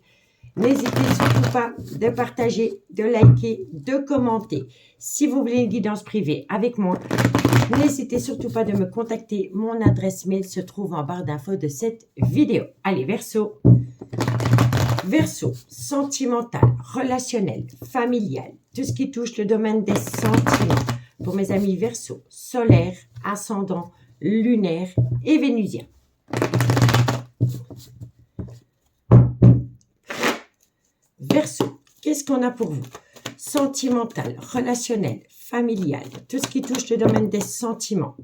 n'hésitez surtout pas de partager, de liker, de commenter. Si vous voulez une guidance privée avec moi, n'hésitez surtout pas de me contacter. Mon adresse mail se trouve en barre d'infos de cette vidéo. Allez, Verseau. Verseau, sentimental, relationnel, familial, tout ce qui touche le domaine des sentiments. Pour mes amis Verseau, solaire, ascendant, lunaire et vénusien. Verseau, qu'est-ce qu'on a pour vous? Sentimental, relationnel, familial, tout ce qui touche le domaine des sentiments.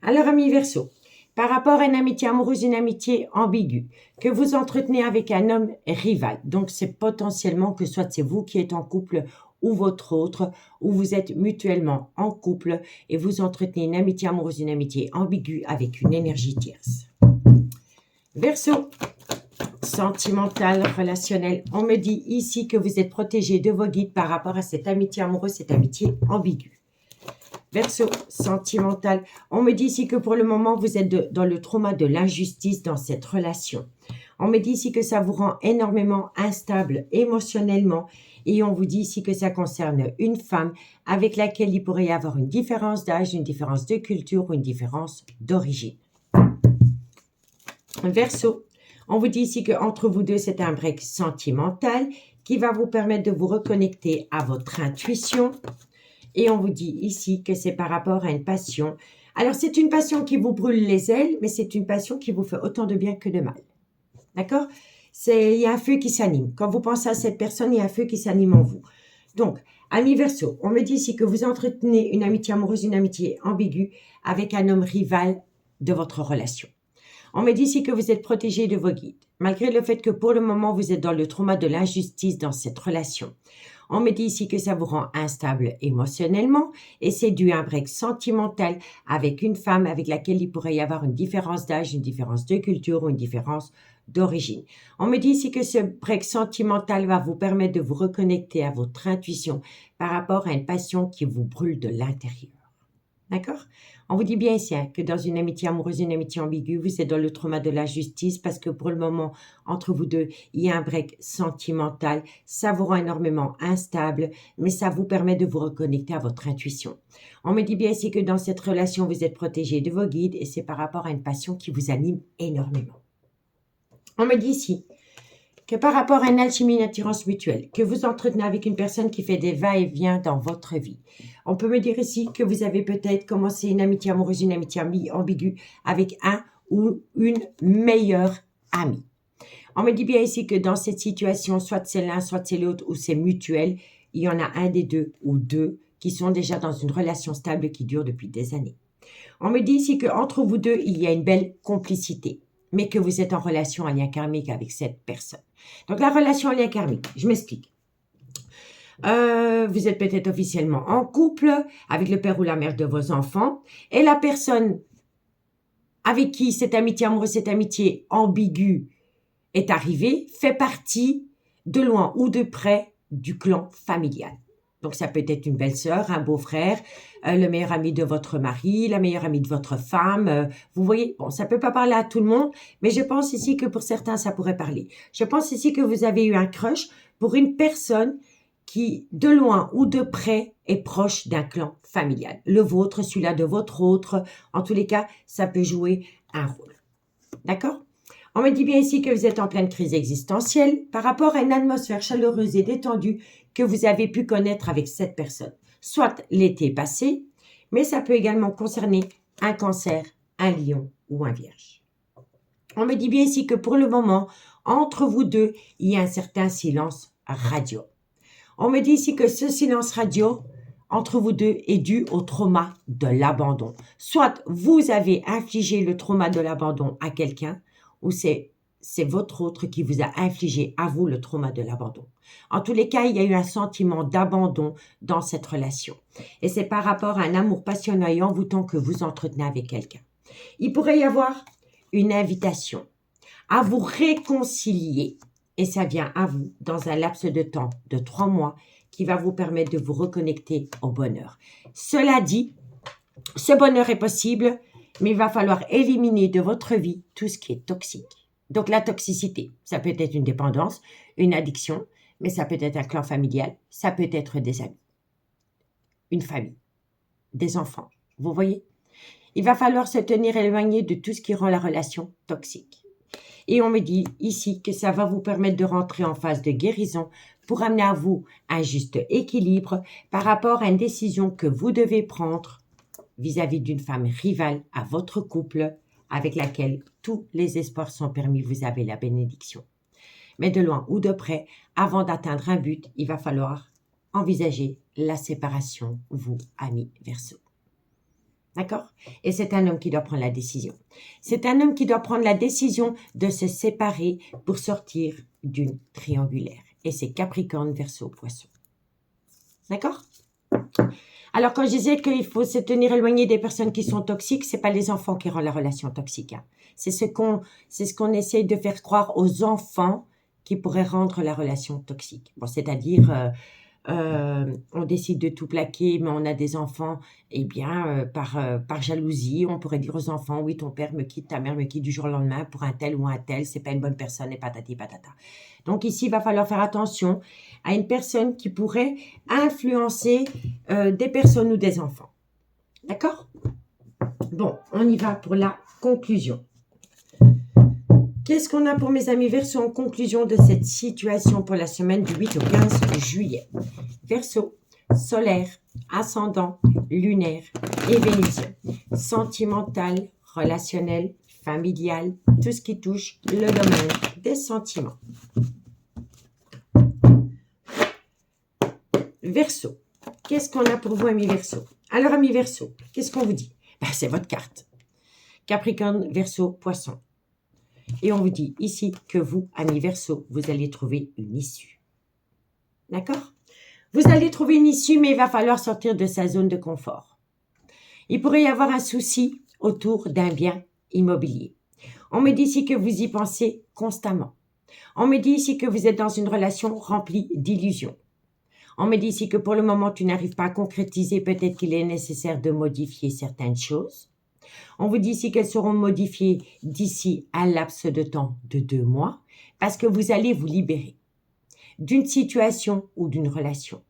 Alors, amis Verseau, par rapport à une amitié amoureuse, une amitié ambiguë, que vous entretenez avec un homme rival, donc c'est potentiellement que soit c'est vous qui êtes en couple ou votre autre, ou vous êtes mutuellement en couple et vous entretenez une amitié amoureuse, une amitié ambiguë avec une énergie tierce. Verseau, sentimental, relationnel, on me dit ici que vous êtes protégé de vos guides par rapport à cette amitié amoureuse, cette amitié ambiguë. Verseau, sentimental, on me dit ici que pour le moment, vous êtes dans le trauma de l'injustice dans cette relation. On me dit ici que ça vous rend énormément instable émotionnellement et on vous dit ici que ça concerne une femme avec laquelle il pourrait y avoir une différence d'âge, une différence de culture ou une différence d'origine. Verseau, on vous dit ici qu'entre vous deux, c'est un break sentimental qui va vous permettre de vous reconnecter à votre intuition. Et on vous dit ici que c'est par rapport à une passion. Alors, c'est une passion qui vous brûle les ailes, mais c'est une passion qui vous fait autant de bien que de mal. D'accord? Il y a un feu qui s'anime. Quand vous pensez à cette personne, il y a un feu qui s'anime en vous. Donc, amis Verseau, on me dit ici que vous entretenez une amitié amoureuse, une amitié ambiguë avec un homme rival de votre relation. On me dit ici que vous êtes protégé de vos guides, malgré le fait que pour le moment, vous êtes dans le trauma de l'injustice dans cette relation. On me dit ici que ça vous rend instable émotionnellement et c'est dû à un break sentimental avec une femme avec laquelle il pourrait y avoir une différence d'âge, une différence de culture ou une différence d'origine. On me dit ici que ce break sentimental va vous permettre de vous reconnecter à votre intuition par rapport à une passion qui vous brûle de l'intérieur. D'accord? On vous dit bien ici hein, que dans une amitié amoureuse, une amitié ambiguë, vous êtes dans le trauma de la justice parce que pour le moment, entre vous deux, il y a un break sentimental. Ça vous rend énormément instable, mais ça vous permet de vous reconnecter à votre intuition. On me dit bien ici que dans cette relation, vous êtes protégé de vos guides et c'est par rapport à une passion qui vous anime énormément. On me dit ici que par rapport à une alchimie, une attirance mutuelle, que vous entretenez avec une personne qui fait des va-et-vient dans votre vie. On peut me dire ici que vous avez peut-être commencé une amitié amoureuse, une amitié ambiguë avec un ou une meilleure amie. On me dit bien ici que dans cette situation, soit c'est l'un, soit c'est l'autre, ou c'est mutuel, il y en a un des deux ou deux qui sont déjà dans une relation stable qui dure depuis des années. On me dit ici qu'entre vous deux, il y a une belle complicité, mais que vous êtes en relation, en lien karmique avec cette personne. Donc, la relation en lien karmique, je m'explique. Vous êtes peut-être officiellement en couple avec le père ou la mère de vos enfants et la personne avec qui cette amitié amoureuse, cette amitié ambiguë est arrivée fait partie de loin ou de près du clan familial. Donc, ça peut être une belle-sœur, un beau-frère, le meilleur ami de votre mari, la meilleure amie de votre femme. Vous voyez, bon, ça peut pas parler à tout le monde, mais je pense ici que pour certains, ça pourrait parler. Je pense ici que vous avez eu un crush pour une personne qui, de loin ou de près, est proche d'un clan familial. Le vôtre, celui-là de votre autre. En tous les cas, ça peut jouer un rôle. D'accord ? On me dit bien ici que vous êtes en pleine crise existentielle par rapport à une atmosphère chaleureuse et détendue que vous avez pu connaître avec cette personne. Soit l'été passé, mais ça peut également concerner un cancer, un lion ou un vierge. On me dit bien ici que pour le moment, entre vous deux, il y a un certain silence radio. On me dit ici que ce silence radio entre vous deux est dû au trauma de l'abandon. Soit vous avez infligé le trauma de l'abandon à quelqu'un, ou c'est votre autre qui vous a infligé à vous le trauma de l'abandon. En tous les cas, il y a eu un sentiment d'abandon dans cette relation. Et c'est par rapport à un amour passionnant et envoûtant que vous entretenez avec quelqu'un. Il pourrait y avoir une invitation à vous réconcilier. Et ça vient à vous dans un laps de temps de 3 mois qui va vous permettre de vous reconnecter au bonheur. Cela dit, ce bonheur est possible, mais il va falloir éliminer de votre vie tout ce qui est toxique. Donc la toxicité, ça peut être une dépendance, une addiction, mais ça peut être un clan familial, ça peut être des amis, une famille, des enfants. Vous voyez? Il va falloir se tenir éloigné de tout ce qui rend la relation toxique. Et on me dit ici que ça va vous permettre de rentrer en phase de guérison pour amener à vous un juste équilibre par rapport à une décision que vous devez prendre vis-à-vis d'une femme rivale à votre couple avec laquelle tous les espoirs sont permis, vous avez la bénédiction. Mais de loin ou de près, avant d'atteindre un but, il va falloir envisager la séparation, vous, amis Verseau. D'accord? Et c'est un homme qui doit prendre la décision. C'est un homme qui doit prendre la décision de se séparer pour sortir d'une triangulaire. Et c'est Capricorne, Verseau, Poisson. D'accord? Alors, quand je disais qu'il faut se tenir éloigné des personnes qui sont toxiques, c'est pas les enfants qui rendent la relation toxique. Hein. C'est ce qu'on essaye de faire croire aux enfants qui pourraient rendre la relation toxique. Bon, c'est-à-dire, on décide de tout plaquer, mais on a des enfants, eh bien, par jalousie, on pourrait dire aux enfants, oui, ton père me quitte, ta mère me quitte du jour au lendemain pour un tel ou un tel, c'est pas une bonne personne, et patati patata. Donc ici, il va falloir faire attention à une personne qui pourrait influencer des personnes ou des enfants. D'accord? Bon, on y va pour la conclusion. Qu'est-ce qu'on a pour mes amis Verseau en conclusion de cette situation pour la semaine du 8 au 15 juillet? Verseau, solaire, ascendant, lunaire et vénusien. Sentimental, relationnel, familial, tout ce qui touche le domaine des sentiments. Verseau, qu'est-ce qu'on a pour vous, amis Verseau? Alors, amis Verseau, qu'est-ce qu'on vous dit? Ben, c'est votre carte. Capricorne, Verseau, Poisson. Et on vous dit ici que vous, amis Verseau, vous allez trouver une issue. D'accord? Vous allez trouver une issue, mais il va falloir sortir de sa zone de confort. Il pourrait y avoir un souci autour d'un bien immobilier. On me dit ici que vous y pensez constamment. On me dit ici que vous êtes dans une relation remplie d'illusions. On me dit ici que pour le moment, tu n'arrives pas à concrétiser. Peut-être qu'il est nécessaire de modifier certaines choses. On vous dit ici qu'elles seront modifiées d'ici un laps de temps de 2 mois parce que vous allez vous libérer d'une situation ou d'une relation.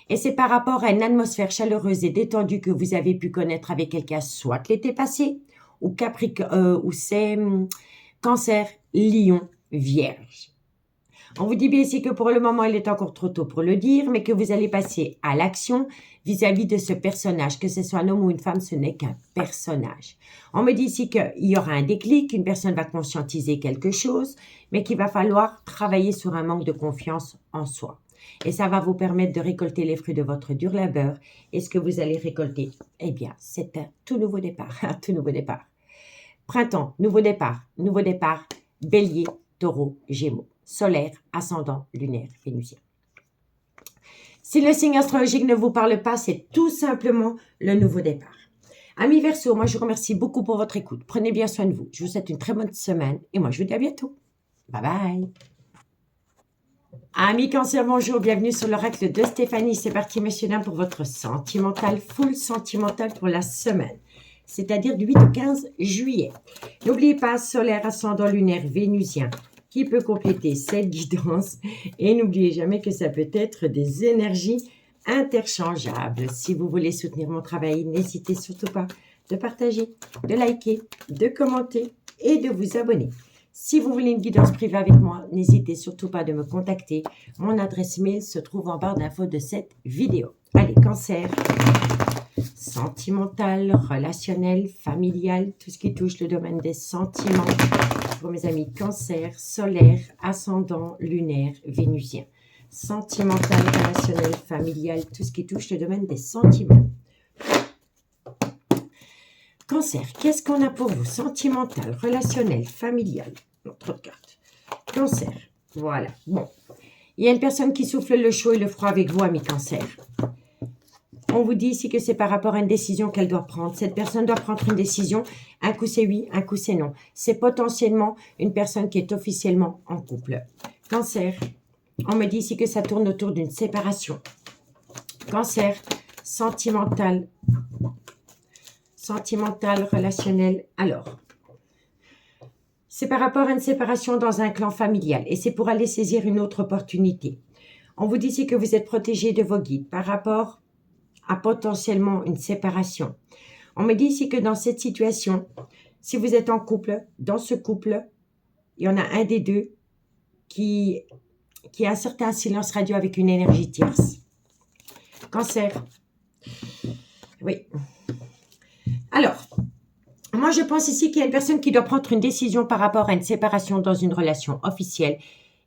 Et c'est par rapport à une atmosphère chaleureuse et détendue que vous avez pu connaître avec quelqu'un, soit l'été passé, ou ou c'est Cancer, Lion, Vierge. On vous dit bien ici que pour le moment, il est encore trop tôt pour le dire, mais que vous allez passer à l'action vis-à-vis de ce personnage. Que ce soit un homme ou une femme, ce n'est qu'un personnage. On me dit ici qu'il y aura un déclic, une personne va conscientiser quelque chose, mais qu'il va falloir travailler sur un manque de confiance en soi. Et ça va vous permettre de récolter les fruits de votre dur labeur. Et ce que vous allez récolter, eh bien, c'est un tout nouveau départ. Un tout nouveau départ. Printemps, nouveau départ, Bélier, Taureau, Gémeaux. Solaire, ascendant, lunaire, vénusien. Si le signe astrologique ne vous parle pas, c'est tout simplement le nouveau départ. Amis Verseau, moi je vous remercie beaucoup pour votre écoute. Prenez bien soin de vous. Je vous souhaite une très bonne semaine et moi je vous dis à bientôt. Bye bye. Amis Cancer, bonjour, bienvenue sur l'oracle de Stéphanie. C'est parti, messieurs, dames, pour votre sentimental, full sentimental pour la semaine, c'est-à-dire du 8 au 15 juillet. N'oubliez pas, solaire, ascendant, lunaire, vénusien, qui peut compléter cette guidance. Et n'oubliez jamais que ça peut être des énergies interchangeables. Si vous voulez soutenir mon travail, n'hésitez surtout pas de partager, de liker, de commenter et de vous abonner. Si vous voulez une guidance privée avec moi, n'hésitez surtout pas de me contacter. Mon adresse mail se trouve en barre d'infos de cette vidéo. Allez, Cancer, sentimental, relationnel, familial, tout ce qui touche le domaine des sentiments. Pour mes amis Cancer, solaire, ascendant, lunaire, vénusien. Sentimental, relationnel, familial, tout ce qui touche le domaine des sentiments. Cancer, qu'est-ce qu'on a pour vous? Sentimental, relationnel, familial. Non, trop de cartes. Cancer, voilà. Bon, il y a une personne qui souffle le chaud et le froid avec vous, amis Cancer. On vous dit ici que c'est par rapport à une décision qu'elle doit prendre. Cette personne doit prendre une décision. Un coup c'est oui, un coup c'est non. C'est potentiellement une personne qui est officiellement en couple. Cancer, on me dit ici que ça tourne autour d'une séparation. Cancer, sentimental, relationnel. Alors, c'est par rapport à une séparation dans un clan familial et c'est pour aller saisir une autre opportunité. On vous dit ici que vous êtes protégé de vos guides par rapport à potentiellement une séparation. On me dit ici que dans cette situation, si vous êtes en couple, dans ce couple, il y en a un des deux qui a un certain silence radio avec une énergie tierce. Cancer. Oui. Alors, moi je pense ici qu'il y a une personne qui doit prendre une décision par rapport à une séparation dans une relation officielle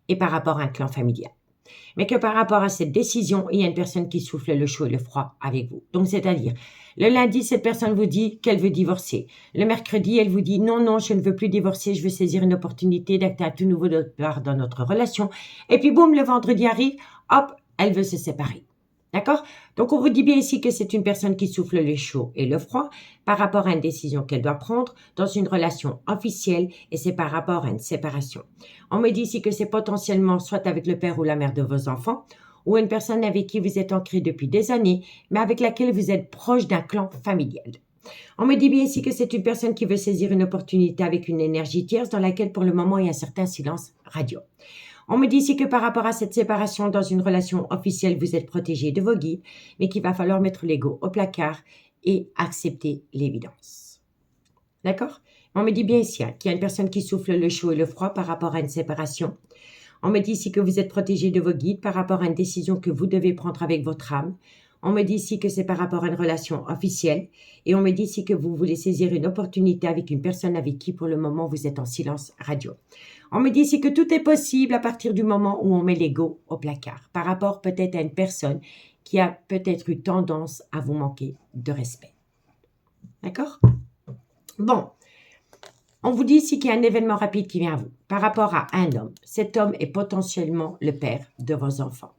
et par rapport à un clan familial. Mais que par rapport à cette décision, il y a une personne qui souffle le chaud et le froid avec vous. Donc, c'est-à-dire, le lundi, cette personne vous dit qu'elle veut divorcer. Le mercredi, elle vous dit non, je ne veux plus divorcer, je veux saisir une opportunité d'acter un tout nouveau départ dans notre relation. Et puis, boum, le vendredi arrive, hop, elle veut se séparer. D'accord? Donc, on vous dit bien ici que c'est une personne qui souffle le chaud et le froid par rapport à une décision qu'elle doit prendre dans une relation officielle et c'est par rapport à une séparation. On me dit ici que c'est potentiellement soit avec le père ou la mère de vos enfants ou une personne avec qui vous êtes ancré depuis des années, mais avec laquelle vous êtes proche d'un clan familial. On me dit bien ici que c'est une personne qui veut saisir une opportunité avec une énergie tierce dans laquelle pour le moment il y a un certain silence radio. On me dit ici que par rapport à cette séparation dans une relation officielle, vous êtes protégé de vos guides, mais qu'il va falloir mettre l'ego au placard et accepter l'évidence. D'accord? On me dit bien ici qu'il y a une personne qui souffle le chaud et le froid par rapport à une séparation. On me dit ici que vous êtes protégé de vos guides par rapport à une décision que vous devez prendre avec votre âme. On me dit ici que c'est par rapport à une relation officielle. Et on me dit ici que vous voulez saisir une opportunité avec une personne avec qui pour le moment vous êtes en silence radio. On me dit ici que tout est possible à partir du moment où on met l'ego au placard. Par rapport peut-être à une personne qui a peut-être eu tendance à vous manquer de respect. D'accord? Bon. On vous dit ici qu'il y a un événement rapide qui vient à vous par rapport à un homme. Cet homme est potentiellement le père de vos enfants.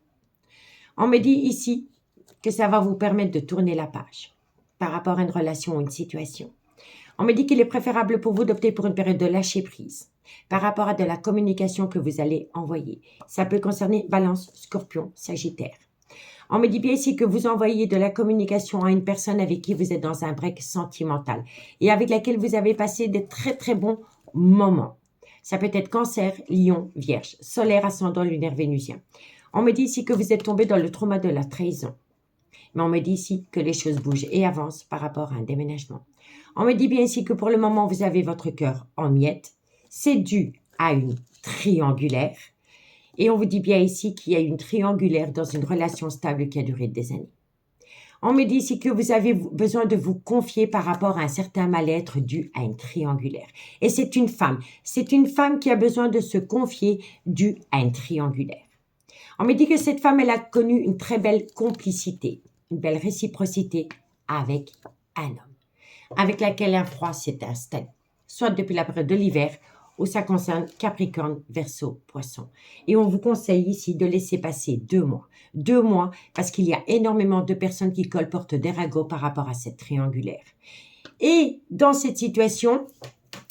On me dit ici que ça va vous permettre de tourner la page par rapport à une relation ou une situation. On me dit qu'il est préférable pour vous d'opter pour une période de lâcher prise par rapport à de la communication que vous allez envoyer. Ça peut concerner Balance, Scorpion, Sagittaire. On me dit bien ici que vous envoyez de la communication à une personne avec qui vous êtes dans un break sentimental et avec laquelle vous avez passé de très très bons moments. Ça peut être Cancer, Lion, Vierge, solaire, ascendant, lunaire, vénusien. On me dit ici que vous êtes tombé dans le trauma de la trahison. Mais on me dit ici que les choses bougent et avancent par rapport à un déménagement. On me dit bien ici que pour le moment, vous avez votre cœur en miettes. C'est dû à une triangulaire. Et on vous dit bien ici qu'il y a une triangulaire dans une relation stable qui a duré des années. On me dit ici que vous avez besoin de vous confier par rapport à un certain mal-être dû à une triangulaire. Et c'est une femme. C'est une femme qui a besoin de se confier dû à une triangulaire. On me dit que cette femme, elle a connu une très belle complicité, une belle réciprocité avec un homme, avec laquelle un froid s'est installé, soit depuis la période de l'hiver, où ça concerne Capricorne, Verseau, Poisson. Et on vous conseille ici de laisser passer 2 mois. 2 mois parce qu'il y a énormément de personnes qui colportent des ragots par rapport à cette triangulaire. Et dans cette situation,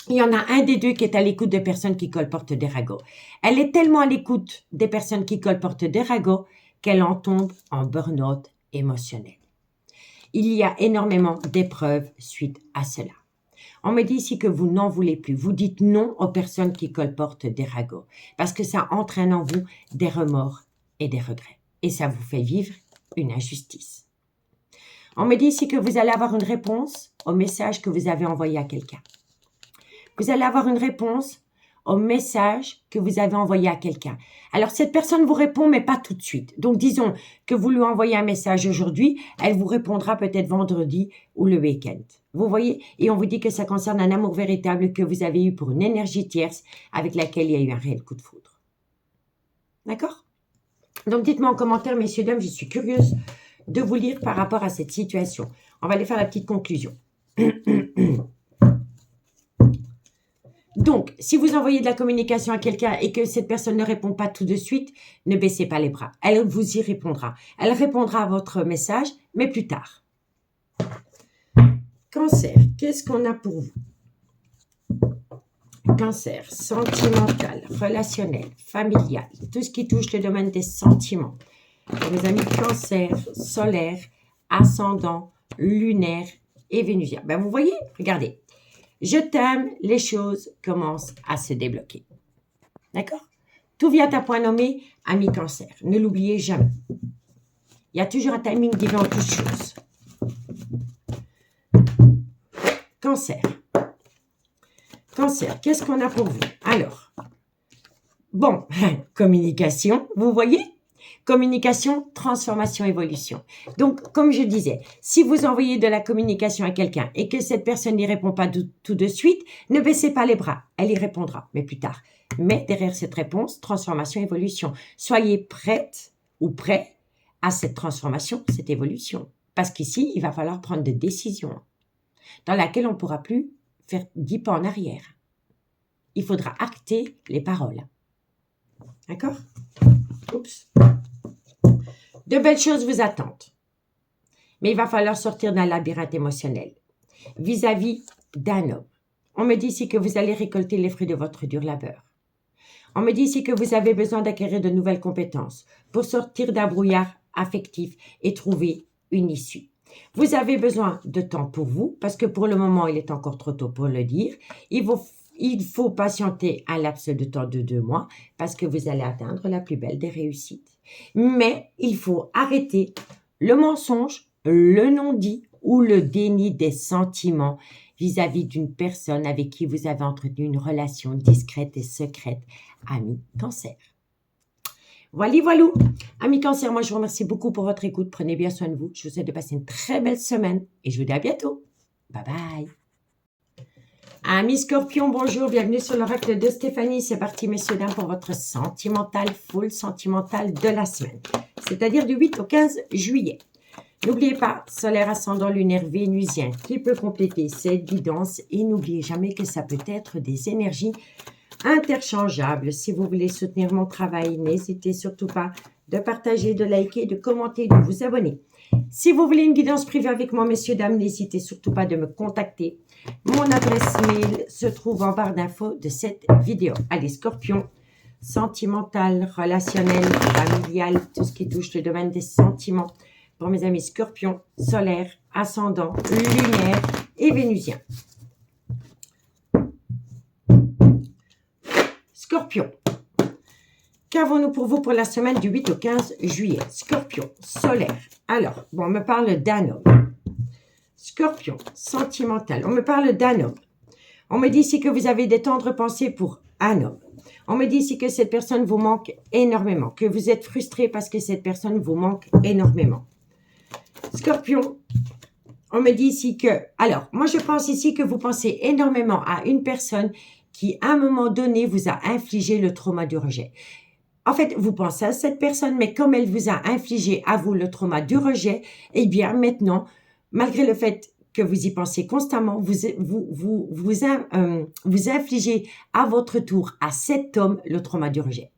il y en a un des deux qui est à l'écoute des personnes qui colportent des ragots. Elle est tellement à l'écoute des personnes qui colportent des ragots qu'elle en tombe en burn-out émotionnel. Il y a énormément d'épreuves suite à cela. On me dit ici que vous n'en voulez plus. Vous dites non aux personnes qui colportent des ragots parce que ça entraîne en vous des remords et des regrets. Et ça vous fait vivre une injustice. On me dit ici que vous allez avoir une réponse au message que vous avez envoyé à quelqu'un. Vous allez avoir une réponse au message que vous avez envoyé à quelqu'un. Alors, cette personne vous répond, mais pas tout de suite. Donc, disons que vous lui envoyez un message aujourd'hui, elle vous répondra peut-être vendredi ou le week-end. Vous voyez? Et on vous dit que ça concerne un amour véritable que vous avez eu pour une énergie tierce avec laquelle il y a eu un réel coup de foudre. D'accord? Donc, dites-moi en commentaire, messieurs, dames, je suis curieuse de vous lire par rapport à cette situation. On va aller faire la petite conclusion. Donc, si vous envoyez de la communication à quelqu'un et que cette personne ne répond pas tout de suite, ne baissez pas les bras. Elle vous y répondra. Elle répondra à votre message, mais plus tard. Cancer, qu'est-ce qu'on a pour vous? Cancer, sentimental, relationnel, familial, tout ce qui touche le domaine des sentiments. Mes amis, Cancer, solaire, ascendant, lunaire et vénusien. Ben, vous voyez, regardez. Je t'aime, les choses commencent à se débloquer. D'accord? Tout vient à point nommé, ami Cancer. Ne l'oubliez jamais. Il y a toujours un timing divin en toutes choses. Cancer. Cancer, qu'est-ce qu'on a pour vous? Alors, bon, communication, vous voyez? Communication, transformation, évolution. Donc, comme je disais, si vous envoyez de la communication à quelqu'un et que cette personne n'y répond pas tout de suite, ne baissez pas les bras. Elle y répondra, mais plus tard. Mais derrière cette réponse, transformation, évolution. Soyez prête ou prêt à cette transformation, cette évolution. Parce qu'ici, il va falloir prendre des décisions dans lesquelles on ne pourra plus faire 10 pas en arrière. Il faudra acter les paroles. D'accord? Oups. De belles choses vous attendent. Mais il va falloir sortir d'un labyrinthe émotionnel vis-à-vis d'un homme. On me dit ici que vous allez récolter les fruits de votre dur labeur. On me dit ici que vous avez besoin d'acquérir de nouvelles compétences pour sortir d'un brouillard affectif et trouver une issue. Vous avez besoin de temps pour vous, parce que pour le moment, il est encore trop tôt pour le dire. Il faut patienter un laps de temps de 2 mois, parce que vous allez atteindre la plus belle des réussites. Mais il faut arrêter le mensonge, le non-dit ou le déni des sentiments vis-à-vis d'une personne avec qui vous avez entretenu une relation discrète et secrète, ami Cancer. Voilà. Amis Cancer, moi je vous remercie beaucoup pour votre écoute. Prenez bien soin de vous. Je vous souhaite de passer une très belle semaine et je vous dis à bientôt. Bye bye. Amis Scorpion, bonjour, bienvenue sur l'oracle de Stéphanie. C'est parti, messieurs, dames, pour votre sentimental, full sentimental de la semaine, c'est-à-dire du 8 au 15 juillet. N'oubliez pas, solaire, ascendant, lunaire, vénusien, qui peut compléter cette guidance. Et n'oubliez jamais que ça peut être des énergies interchangeables. Si vous voulez soutenir mon travail, n'hésitez surtout pas de partager, de liker, de commenter, de vous abonner. Si vous voulez une guidance privée avec moi, messieurs, dames, n'hésitez surtout pas de me contacter. Mon adresse mail se trouve en barre d'infos de cette vidéo. Allez, Scorpion, sentimental, relationnel, familial, tout ce qui touche le domaine des sentiments. Pour mes amis Scorpion, solaire, ascendant, lunaire et vénusien. Scorpion. Qu'avons-nous pour vous pour la semaine du 8 au 15 juillet? Scorpion, solaire. Alors, bon, on me parle d'un homme. Scorpion, sentimental. On me parle d'un homme. On me dit ici que vous avez des tendres pensées pour un homme. On me dit ici que cette personne vous manque énormément, que vous êtes frustré parce que cette personne vous manque énormément. Scorpion, on me dit ici que... Alors, moi je pense ici que vous pensez énormément à une personne qui, à un moment donné, vous a infligé le trauma du rejet. En fait, vous pensez à cette personne, mais comme elle vous a infligé à vous le trauma du rejet, eh bien maintenant, malgré le fait que vous y pensez constamment, vous infligez à votre tour à cet homme le trauma du rejet.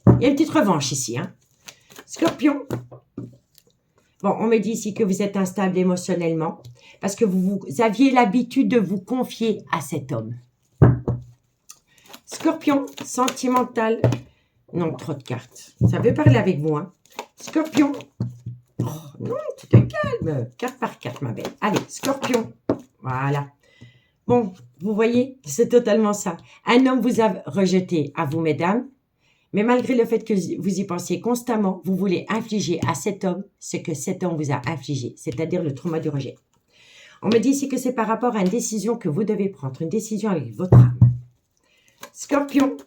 Il y a une petite revanche ici, hein. Scorpion. Bon, on me dit ici que vous êtes instable émotionnellement parce que vous aviez l'habitude de vous confier à cet homme. Scorpion, sentimental. Non, trop de cartes. Ça veut parler avec vous, hein. Scorpion. Oh, non, tu te calmes. Carte par carte, ma belle. Allez, Scorpion. Voilà. Bon, vous voyez, c'est totalement ça. Un homme vous a rejeté à vous, mesdames. Mais malgré le fait que vous y pensiez constamment, vous voulez infliger à cet homme ce que cet homme vous a infligé, c'est-à-dire le trauma du rejet. On me dit ici que c'est par rapport à une décision que vous devez prendre, une décision avec votre âme. Scorpion.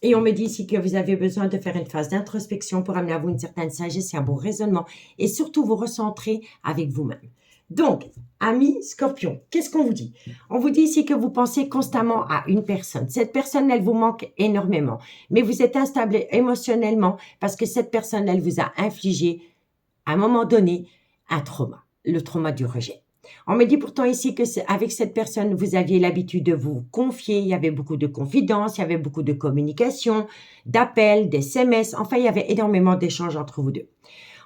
Et on me dit ici que vous avez besoin de faire une phase d'introspection pour amener à vous une certaine sagesse et un bon raisonnement et surtout vous recentrer avec vous-même. Donc, amis Scorpion, qu'est-ce qu'on vous dit? On vous dit ici que vous pensez constamment à une personne. Cette personne, elle vous manque énormément. Mais vous êtes instable émotionnellement parce que cette personne, elle vous a infligé, à un moment donné, un trauma. Le trauma du rejet. On me dit pourtant ici que avec cette personne, vous aviez l'habitude de vous confier. Il y avait beaucoup de confidences, il y avait beaucoup de communication, d'appels, d'SMS. Enfin, il y avait énormément d'échanges entre vous deux.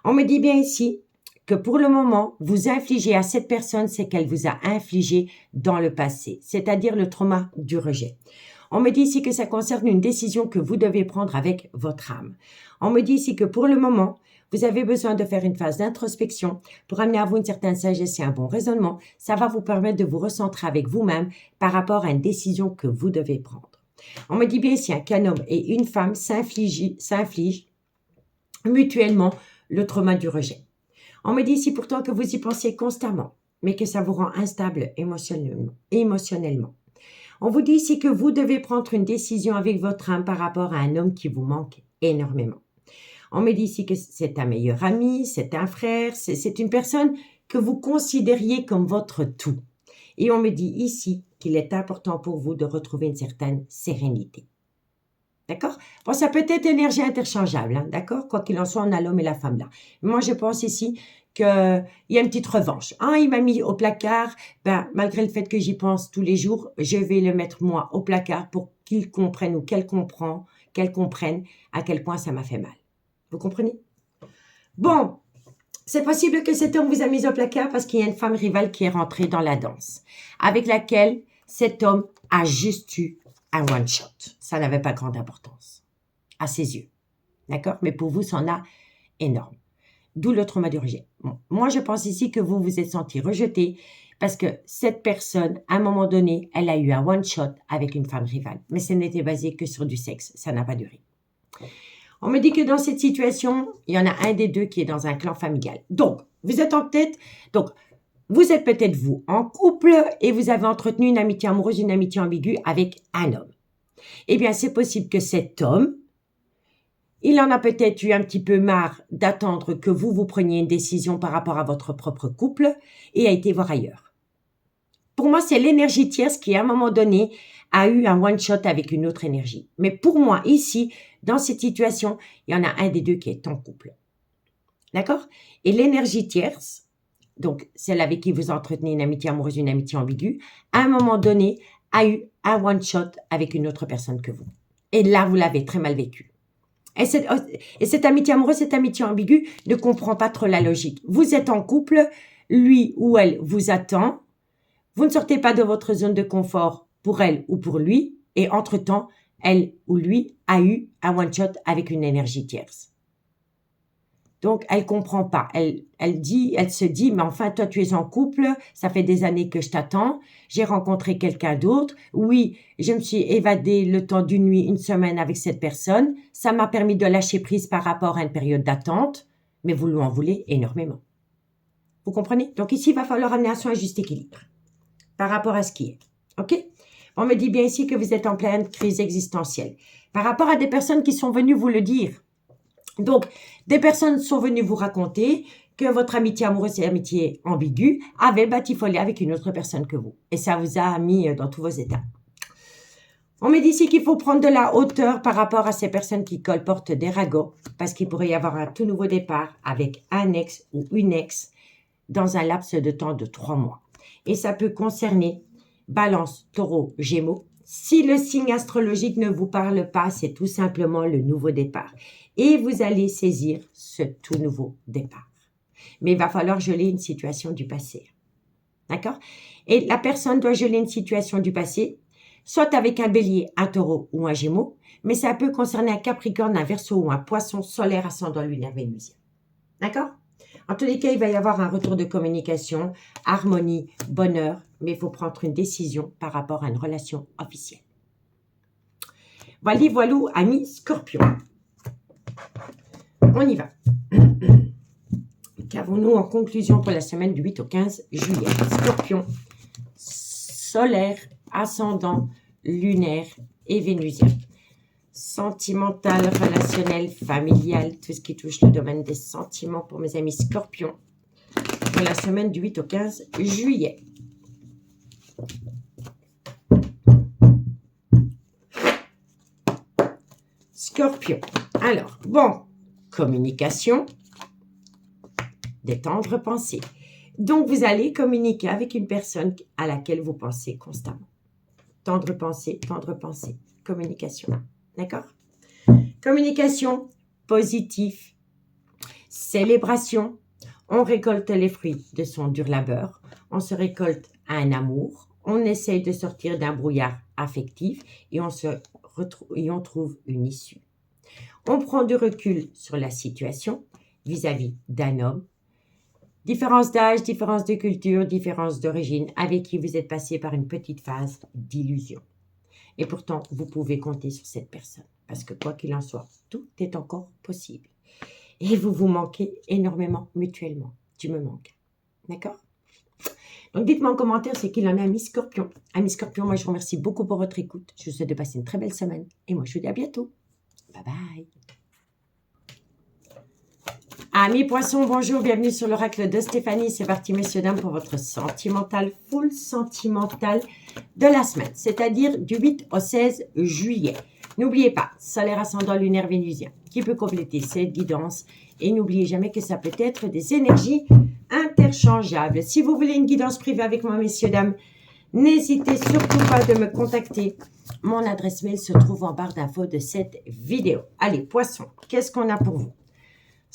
On me dit bien ici que pour le moment, vous infligez à cette personne ce qu'elle vous a infligé dans le passé, c'est-à-dire le trauma du rejet. On me dit ici que ça concerne une décision que vous devez prendre avec votre âme. On me dit ici que pour le moment, vous avez besoin de faire une phase d'introspection pour amener à vous une certaine sagesse et un bon raisonnement. Ça va vous permettre de vous recentrer avec vous-même par rapport à une décision que vous devez prendre. On me dit bien ici qu'un homme et une femme s'infligent mutuellement le trauma du rejet. On me dit ici pourtant que vous y pensez constamment, mais que ça vous rend instable émotionnellement. On vous dit ici que vous devez prendre une décision avec votre âme par rapport à un homme qui vous manque énormément. On me dit ici que c'est un meilleur ami, c'est un frère, c'est une personne que vous considériez comme votre tout. Et on me dit ici qu'il est important pour vous de retrouver une certaine sérénité. D'accord? Bon, ça peut être énergie interchangeable, hein, d'accord? Quoi qu'il en soit, on a l'homme et la femme là. Moi, je pense ici qu'il y a une petite revanche. Ah, il m'a mis au placard. Ben, malgré le fait que j'y pense tous les jours, je vais le mettre, moi, au placard pour qu'il comprenne ou qu'elle comprenne à quel point ça m'a fait mal. Vous comprenez? Bon, c'est possible que cet homme vous a mis au placard parce qu'il y a une femme rivale qui est rentrée dans la danse, avec laquelle cet homme a juste eu un one-shot. Ça n'avait pas grande importance à ses yeux. D'accord? Mais pour vous, ça en a énorme. D'où le trauma du rejet. Bon, moi, je pense ici que vous vous êtes senti rejeté parce que cette personne, à un moment donné, elle a eu un one-shot avec une femme rivale. Mais ce n'était basé que sur du sexe. Ça n'a pas duré. On me dit que dans cette situation, il y en a un des deux qui est dans un clan familial. Donc, vous êtes en tête. Donc, vous êtes peut-être vous en couple et vous avez entretenu une amitié amoureuse, une amitié ambiguë avec un homme. Eh bien, c'est possible que cet homme, il en a peut-être eu un petit peu marre d'attendre que vous preniez une décision par rapport à votre propre couple et a été voir ailleurs. Pour moi, c'est l'énergie tierce qui, à un moment donné, a eu un one-shot avec une autre énergie. Mais pour moi, ici, dans cette situation, il y en a un des deux qui est en couple. D'accord? Et l'énergie tierce, donc celle avec qui vous entretenez une amitié amoureuse, une amitié ambiguë, à un moment donné, a eu un one-shot avec une autre personne que vous. Et là, vous l'avez très mal vécu. Et cette amitié amoureuse, cette amitié ambiguë ne comprend pas trop la logique. Vous êtes en couple, lui ou elle vous attend, vous ne sortez pas de votre zone de confort pour elle ou pour lui, et entre-temps, elle ou lui a eu un one-shot avec une énergie tierce. Donc, elle ne comprend pas. Elle se dit, mais enfin, toi, tu es en couple, ça fait des années que je t'attends, j'ai rencontré quelqu'un d'autre. Oui, je me suis évadée le temps d'une nuit, une semaine avec cette personne. Ça m'a permis de lâcher prise par rapport à une période d'attente, mais vous lui en voulez énormément. Vous comprenez? Donc, ici, il va falloir amener un juste équilibre par rapport à ce qui est. OK? On me dit bien ici que vous êtes en pleine crise existentielle. Par rapport à des personnes qui sont venues vous le dire. Donc, des personnes sont venues vous raconter que votre amitié amoureuse et amitié ambiguë avait batifolé avec une autre personne que vous. Et ça vous a mis dans tous vos états. On me dit ici qu'il faut prendre de la hauteur par rapport à ces personnes qui colportent des ragots, parce qu'il pourrait y avoir un tout nouveau départ avec un ex ou une ex dans un laps de temps de 3 mois. Et ça peut concerner Balance, Taureau, Gémeaux. Si le signe astrologique ne vous parle pas, c'est tout simplement le nouveau départ. Et vous allez saisir ce tout nouveau départ. Mais il va falloir geler une situation du passé. D'accord? Et la personne doit geler une situation du passé, soit avec un bélier, un taureau ou un gémeau, mais ça peut concerner un capricorne, un verseau ou un poisson solaire ascendant lunaire vénusien. D'accord? En tous les cas, il va y avoir un retour de communication, harmonie, bonheur, mais il faut prendre une décision par rapport à une relation officielle. Voilà, voilou, amis Scorpion. On y va. Qu'avons-nous en conclusion pour la semaine du 8 au 15 juillet? Scorpion, solaire, ascendant, lunaire et vénusien. Sentimental, relationnel, familial, tout ce qui touche le domaine des sentiments pour mes amis Scorpions pour la semaine du 8 au 15 juillet. Scorpion. Alors, bon, communication, des tendres pensées. Donc, vous allez communiquer avec une personne à laquelle vous pensez constamment. Tendre pensée, communication. D'accord? Communication, positif, célébration. On récolte les fruits de son dur labeur. On se récolte un amour. On essaye de sortir d'un brouillard affectif et on trouve une issue. On prend du recul sur la situation vis-à-vis d'un homme. Différence d'âge, différence de culture, différence d'origine avec qui vous êtes passé par une petite phase d'illusion. Et pourtant, vous pouvez compter sur cette personne. Parce que quoi qu'il en soit, tout est encore possible. Et vous vous manquez énormément mutuellement. Tu me manques. D'accord? Donc, dites-moi en commentaire ce qu'il en est, amis Scorpion. Amis Scorpion, moi, je vous remercie beaucoup pour votre écoute. Je vous souhaite de passer une très belle semaine. Et moi, je vous dis à bientôt. Bye bye. Amis Poissons, bonjour. Bienvenue sur l'oracle de Stéphanie. C'est parti, messieurs, dames, pour votre sentimental, full sentimental de la semaine. C'est-à-dire du 8 au 16 juillet. N'oubliez pas, solaire ascendant lunaire vénusien qui peut compléter cette guidance. Et n'oubliez jamais que ça peut être des énergies interchangeables. Si vous voulez une guidance privée avec moi, messieurs, dames, n'hésitez surtout pas de me contacter. Mon adresse mail se trouve en barre d'infos de cette vidéo. Allez, Poissons, qu'est-ce qu'on a pour vous?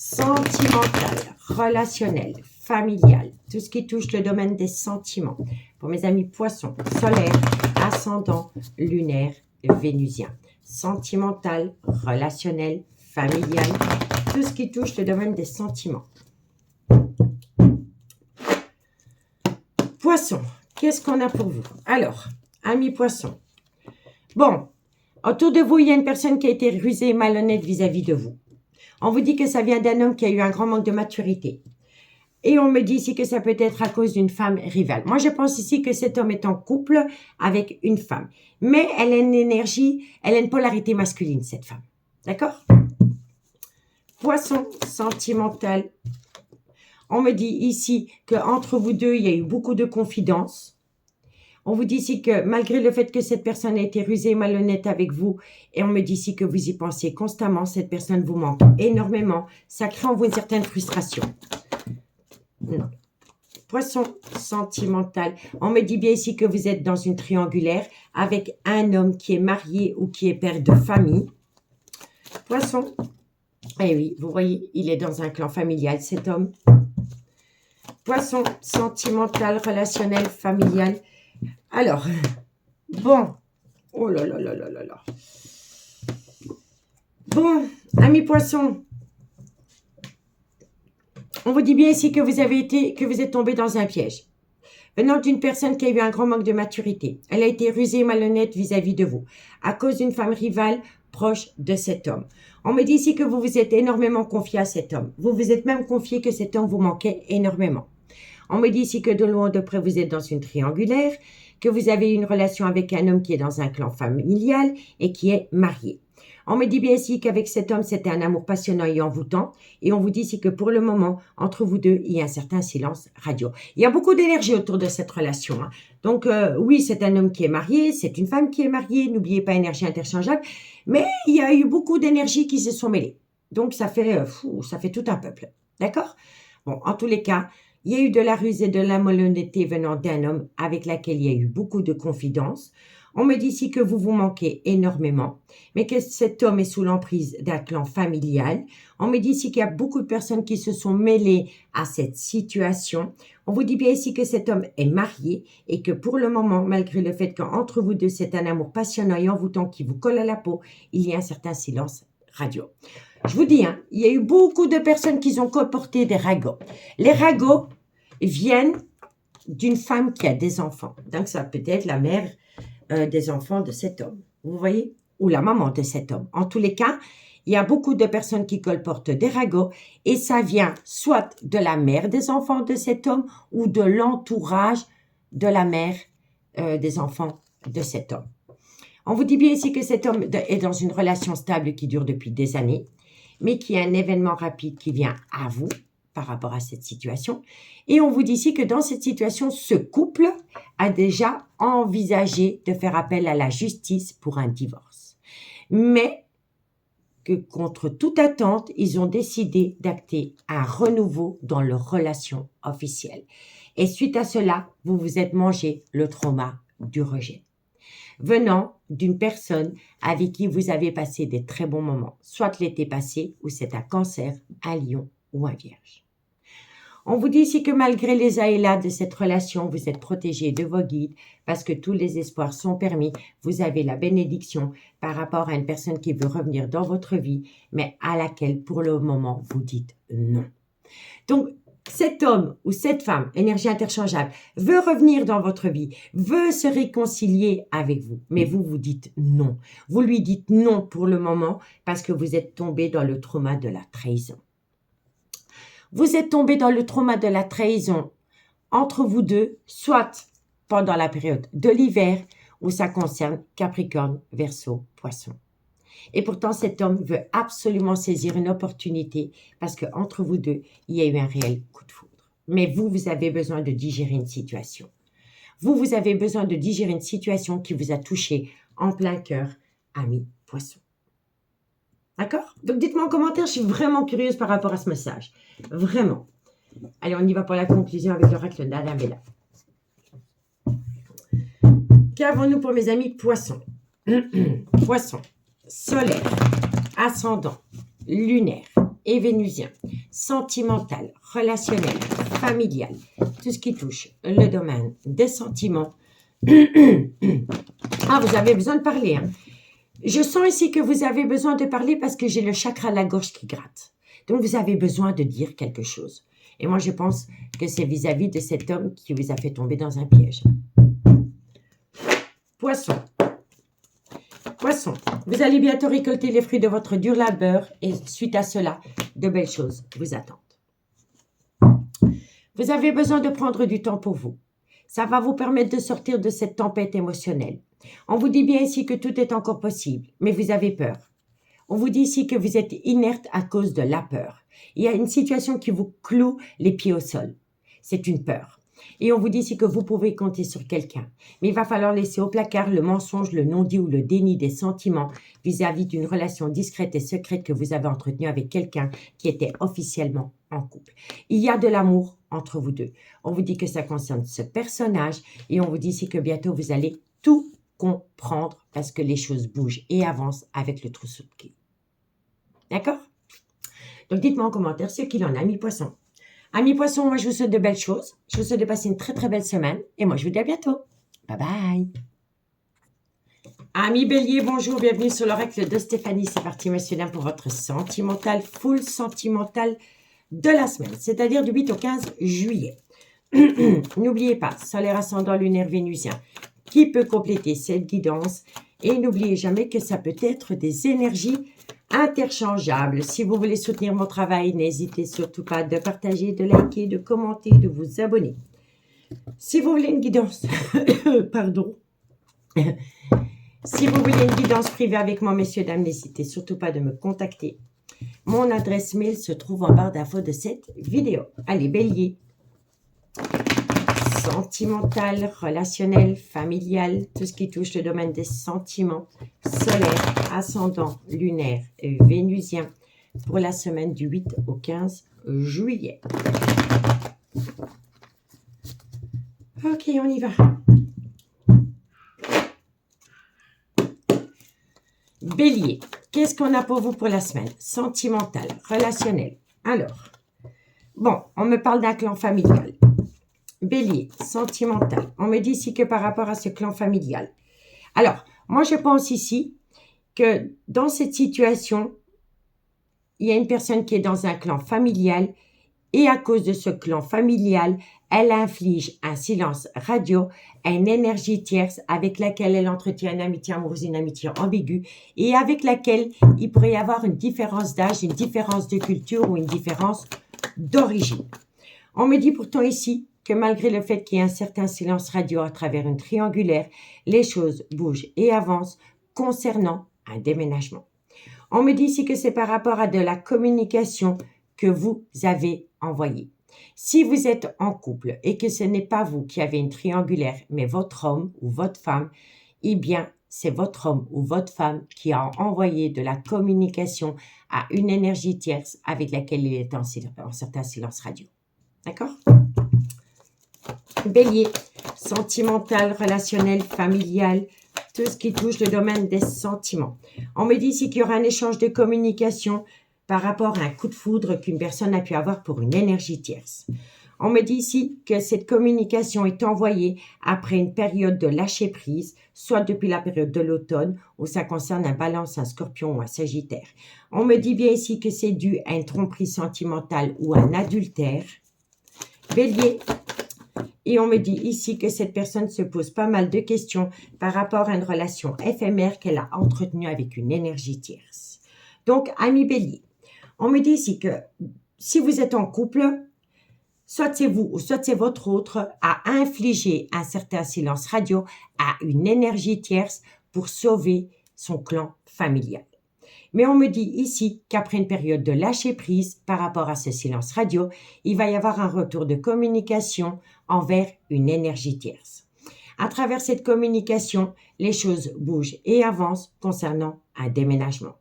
Sentimental, relationnel, familial, tout ce qui touche le domaine des sentiments. Pour mes amis Poissons, solaire, ascendant, lunaire, vénusien. Sentimental, relationnel, familial, tout ce qui touche le domaine des sentiments. Poissons, qu'est-ce qu'on a pour vous? Alors, amis Poissons, bon, autour de vous, il y a une personne qui a été rusée et malhonnête vis-à-vis de vous. On vous dit que ça vient d'un homme qui a eu un grand manque de maturité. Et on me dit ici que ça peut être à cause d'une femme rivale. Moi, je pense ici que cet homme est en couple avec une femme. Mais elle a une énergie, elle a une polarité masculine, cette femme. D'accord? Poisson sentimental. On me dit ici qu'entre vous deux, il y a eu beaucoup de confidences. On vous dit ici que malgré le fait que cette personne a été rusée et malhonnête avec vous, et on me dit ici que vous y pensez constamment, cette personne vous manque énormément, ça crée en vous une certaine frustration. Non. Poisson sentimental. On me dit bien ici que vous êtes dans une triangulaire avec un homme qui est marié ou qui est père de famille. Poisson. Eh oui, vous voyez, il est dans un clan familial, cet homme. Poisson sentimental, relationnel, familial. Alors, bon, oh là là là là là là. Bon, amis poissons, on vous dit bien ici que vous êtes tombé dans un piège. Venant d'une personne qui a eu un grand manque de maturité. Elle a été rusée et malhonnête vis-à-vis de vous, à cause d'une femme rivale proche de cet homme. On me dit ici que vous vous êtes énormément confié à cet homme. Vous vous êtes même confié que cet homme vous manquait énormément. On me dit ici que de loin ou de près, vous êtes dans une triangulaire, que vous avez une relation avec un homme qui est dans un clan familial et qui est marié. On me dit bien ici qu'avec cet homme, c'était un amour passionnant et envoûtant. Et on vous dit ici que pour le moment, entre vous deux, il y a un certain silence radio. Il y a beaucoup d'énergie autour de cette relation. Hein. Donc, oui, c'est un homme qui est marié, c'est une femme qui est mariée. N'oubliez pas, énergie interchangeable. Mais il y a eu beaucoup d'énergies qui se sont mêlées. Donc, ça fait tout un peuple. D'accord? Bon, en tous les cas, il y a eu de la ruse et de la malhonnêteté venant d'un homme avec lequel il y a eu beaucoup de confidences. On me dit ici que vous vous manquez énormément, mais que cet homme est sous l'emprise d'un clan familial. On me dit ici qu'il y a beaucoup de personnes qui se sont mêlées à cette situation. On vous dit bien ici que cet homme est marié et que pour le moment, malgré le fait qu'entre vous deux, c'est un amour passionnant et envoûtant qui vous colle à la peau, il y a un certain silence radio. Je vous dis, hein, il y a eu beaucoup de personnes qui ont comporté des ragots. Les ragots viennent d'une femme qui a des enfants. Donc, ça peut être la mère des enfants de cet homme. Vous voyez? Ou la maman de cet homme. En tous les cas, il y a beaucoup de personnes qui colportent des ragots et ça vient soit de la mère des enfants de cet homme ou de l'entourage de la mère des enfants de cet homme. On vous dit bien ici que cet homme est dans une relation stable qui dure depuis des années, mais qui a un événement rapide qui vient à vous par rapport à cette situation. Et on vous dit ici que dans cette situation, ce couple a déjà envisagé de faire appel à la justice pour un divorce. Mais que contre toute attente, ils ont décidé d'acter un renouveau dans leur relation officielle. Et suite à cela, vous vous êtes mangé le trauma du rejet. Venant d'une personne avec qui vous avez passé des très bons moments, soit l'été passé ou c'est un Cancer, un Lion ou un Vierge. On vous dit ici que malgré les aléas de cette relation, vous êtes protégé de vos guides parce que tous les espoirs sont permis. Vous avez la bénédiction par rapport à une personne qui veut revenir dans votre vie, mais à laquelle pour le moment vous dites non. Donc, cet homme ou cette femme, énergie interchangeable, veut revenir dans votre vie, veut se réconcilier avec vous, mais vous, vous dites non. Vous lui dites non pour le moment parce que vous êtes tombé dans le trauma de la trahison. Vous êtes tombé dans le trauma de la trahison entre vous deux, soit pendant la période de l'hiver où ça concerne Capricorne, Verseau, Poisson. Et pourtant, cet homme veut absolument saisir une opportunité parce qu'entre vous deux, il y a eu un réel coup de foudre. Mais vous, vous avez besoin de digérer une situation. Vous avez besoin de digérer une situation qui vous a touché en plein cœur, ami Poisson. D'accord? Donc, dites-moi en commentaire, je suis vraiment curieuse par rapport à ce message. Vraiment. Allez, on y va pour la conclusion avec l'oracle d'Annabella. Qu'avons-nous pour mes amis Poissons? Poissons. Solaire, ascendant, lunaire et vénusien, sentimental, relationnel, familial, tout ce qui touche le domaine des sentiments. Ah, vous avez besoin de parler. Hein. Je sens ici que vous avez besoin de parler parce que j'ai le chakra de la gorge qui gratte. Donc, vous avez besoin de dire quelque chose. Et moi, je pense que c'est vis-à-vis de cet homme qui vous a fait tomber dans un piège. Poisson. Poisson, vous allez bientôt récolter les fruits de votre dur labeur et suite à cela, de belles choses vous attendent. Vous avez besoin de prendre du temps pour vous. Ça va vous permettre de sortir de cette tempête émotionnelle. On vous dit bien ici que tout est encore possible, mais vous avez peur. On vous dit ici que vous êtes inerte à cause de la peur. Il y a une situation qui vous cloue les pieds au sol. C'est une peur. Et on vous dit ici que vous pouvez compter sur quelqu'un. Mais il va falloir laisser au placard le mensonge, le non-dit ou le déni des sentiments vis-à-vis d'une relation discrète et secrète que vous avez entretenue avec quelqu'un qui était officiellement en couple. Il y a de l'amour entre vous deux. On vous dit que ça concerne ce personnage et on vous dit ici que bientôt vous allez tout comprendre parce que les choses bougent et avancent avec le trousseau de clés. D'accord? Donc dites-moi en commentaire ce qu'il en a, ami Poisson. Amis Poissons, moi je vous souhaite de belles choses. Je vous souhaite de passer une très très belle semaine. Et moi je vous dis à bientôt. Bye bye. Amis Bélier, bonjour, bienvenue sur l'oracle de Stéphanie. C'est parti, messieurs, dames, pour votre sentimental, full sentimental de la semaine, c'est-à-dire du 8 au 15 juillet. N'oubliez pas, solaire ascendant lunaire vénusien, qui peut compléter cette guidance. Et n'oubliez jamais que ça peut être des énergies interchangeables. Si vous voulez soutenir mon travail, n'hésitez surtout pas de partager, de liker, de commenter, de vous abonner. Si vous voulez une guidance, pardon, si vous voulez une guidance privée avec moi, messieurs, dames, n'hésitez surtout pas de me contacter. Mon adresse mail se trouve en barre d'infos de cette vidéo. Allez, Bélier. Sentimental, relationnel, familial, tout ce qui touche le domaine des sentiments, solaire, ascendant, lunaire, vénusien, pour la semaine du 8 au 15 juillet. Ok, on y va. Bélier, qu'est-ce qu'on a pour vous pour la semaine? Sentimental, relationnel. Alors, bon, on me parle d'un clan familial. Bélier, sentimental. On me dit ici que par rapport à ce clan familial. Alors, moi je pense ici que dans cette situation, il y a une personne qui est dans un clan familial et à cause de ce clan familial, elle inflige un silence radio à une énergie tierce avec laquelle elle entretient une amitié amoureuse, une amitié ambiguë et avec laquelle il pourrait y avoir une différence d'âge, une différence de culture ou une différence d'origine. On me dit pourtant ici que malgré le fait qu'il y ait un certain silence radio à travers une triangulaire, les choses bougent et avancent concernant un déménagement. On me dit ici que c'est par rapport à de la communication que vous avez envoyée. Si vous êtes en couple et que ce n'est pas vous qui avez une triangulaire, mais votre homme ou votre femme, eh bien, c'est votre homme ou votre femme qui a envoyé de la communication à une énergie tierce avec laquelle il est en certain silence radio. D'accord? Bélier, sentimental, relationnel, familial, tout ce qui touche le domaine des sentiments. On me dit ici qu'il y aura un échange de communication par rapport à un coup de foudre qu'une personne a pu avoir pour une énergie tierce. On me dit ici que cette communication est envoyée après une période de lâcher prise, soit depuis la période de l'automne où ça concerne un balance, un scorpion ou un sagittaire. On me dit bien ici que c'est dû à une tromperie sentimentale ou un adultère. Bélier, et on me dit ici que cette personne se pose pas mal de questions par rapport à une relation éphémère qu'elle a entretenue avec une énergie tierce. Donc, ami Bélier, on me dit ici que si vous êtes en couple, soit c'est vous ou soit c'est votre autre à infliger un certain silence radio à une énergie tierce pour sauver son clan familial. Mais on me dit ici qu'après une période de lâcher prise par rapport à ce silence radio, il va y avoir un retour de communication envers une énergie tierce. À travers cette communication, les choses bougent et avancent concernant un déménagement.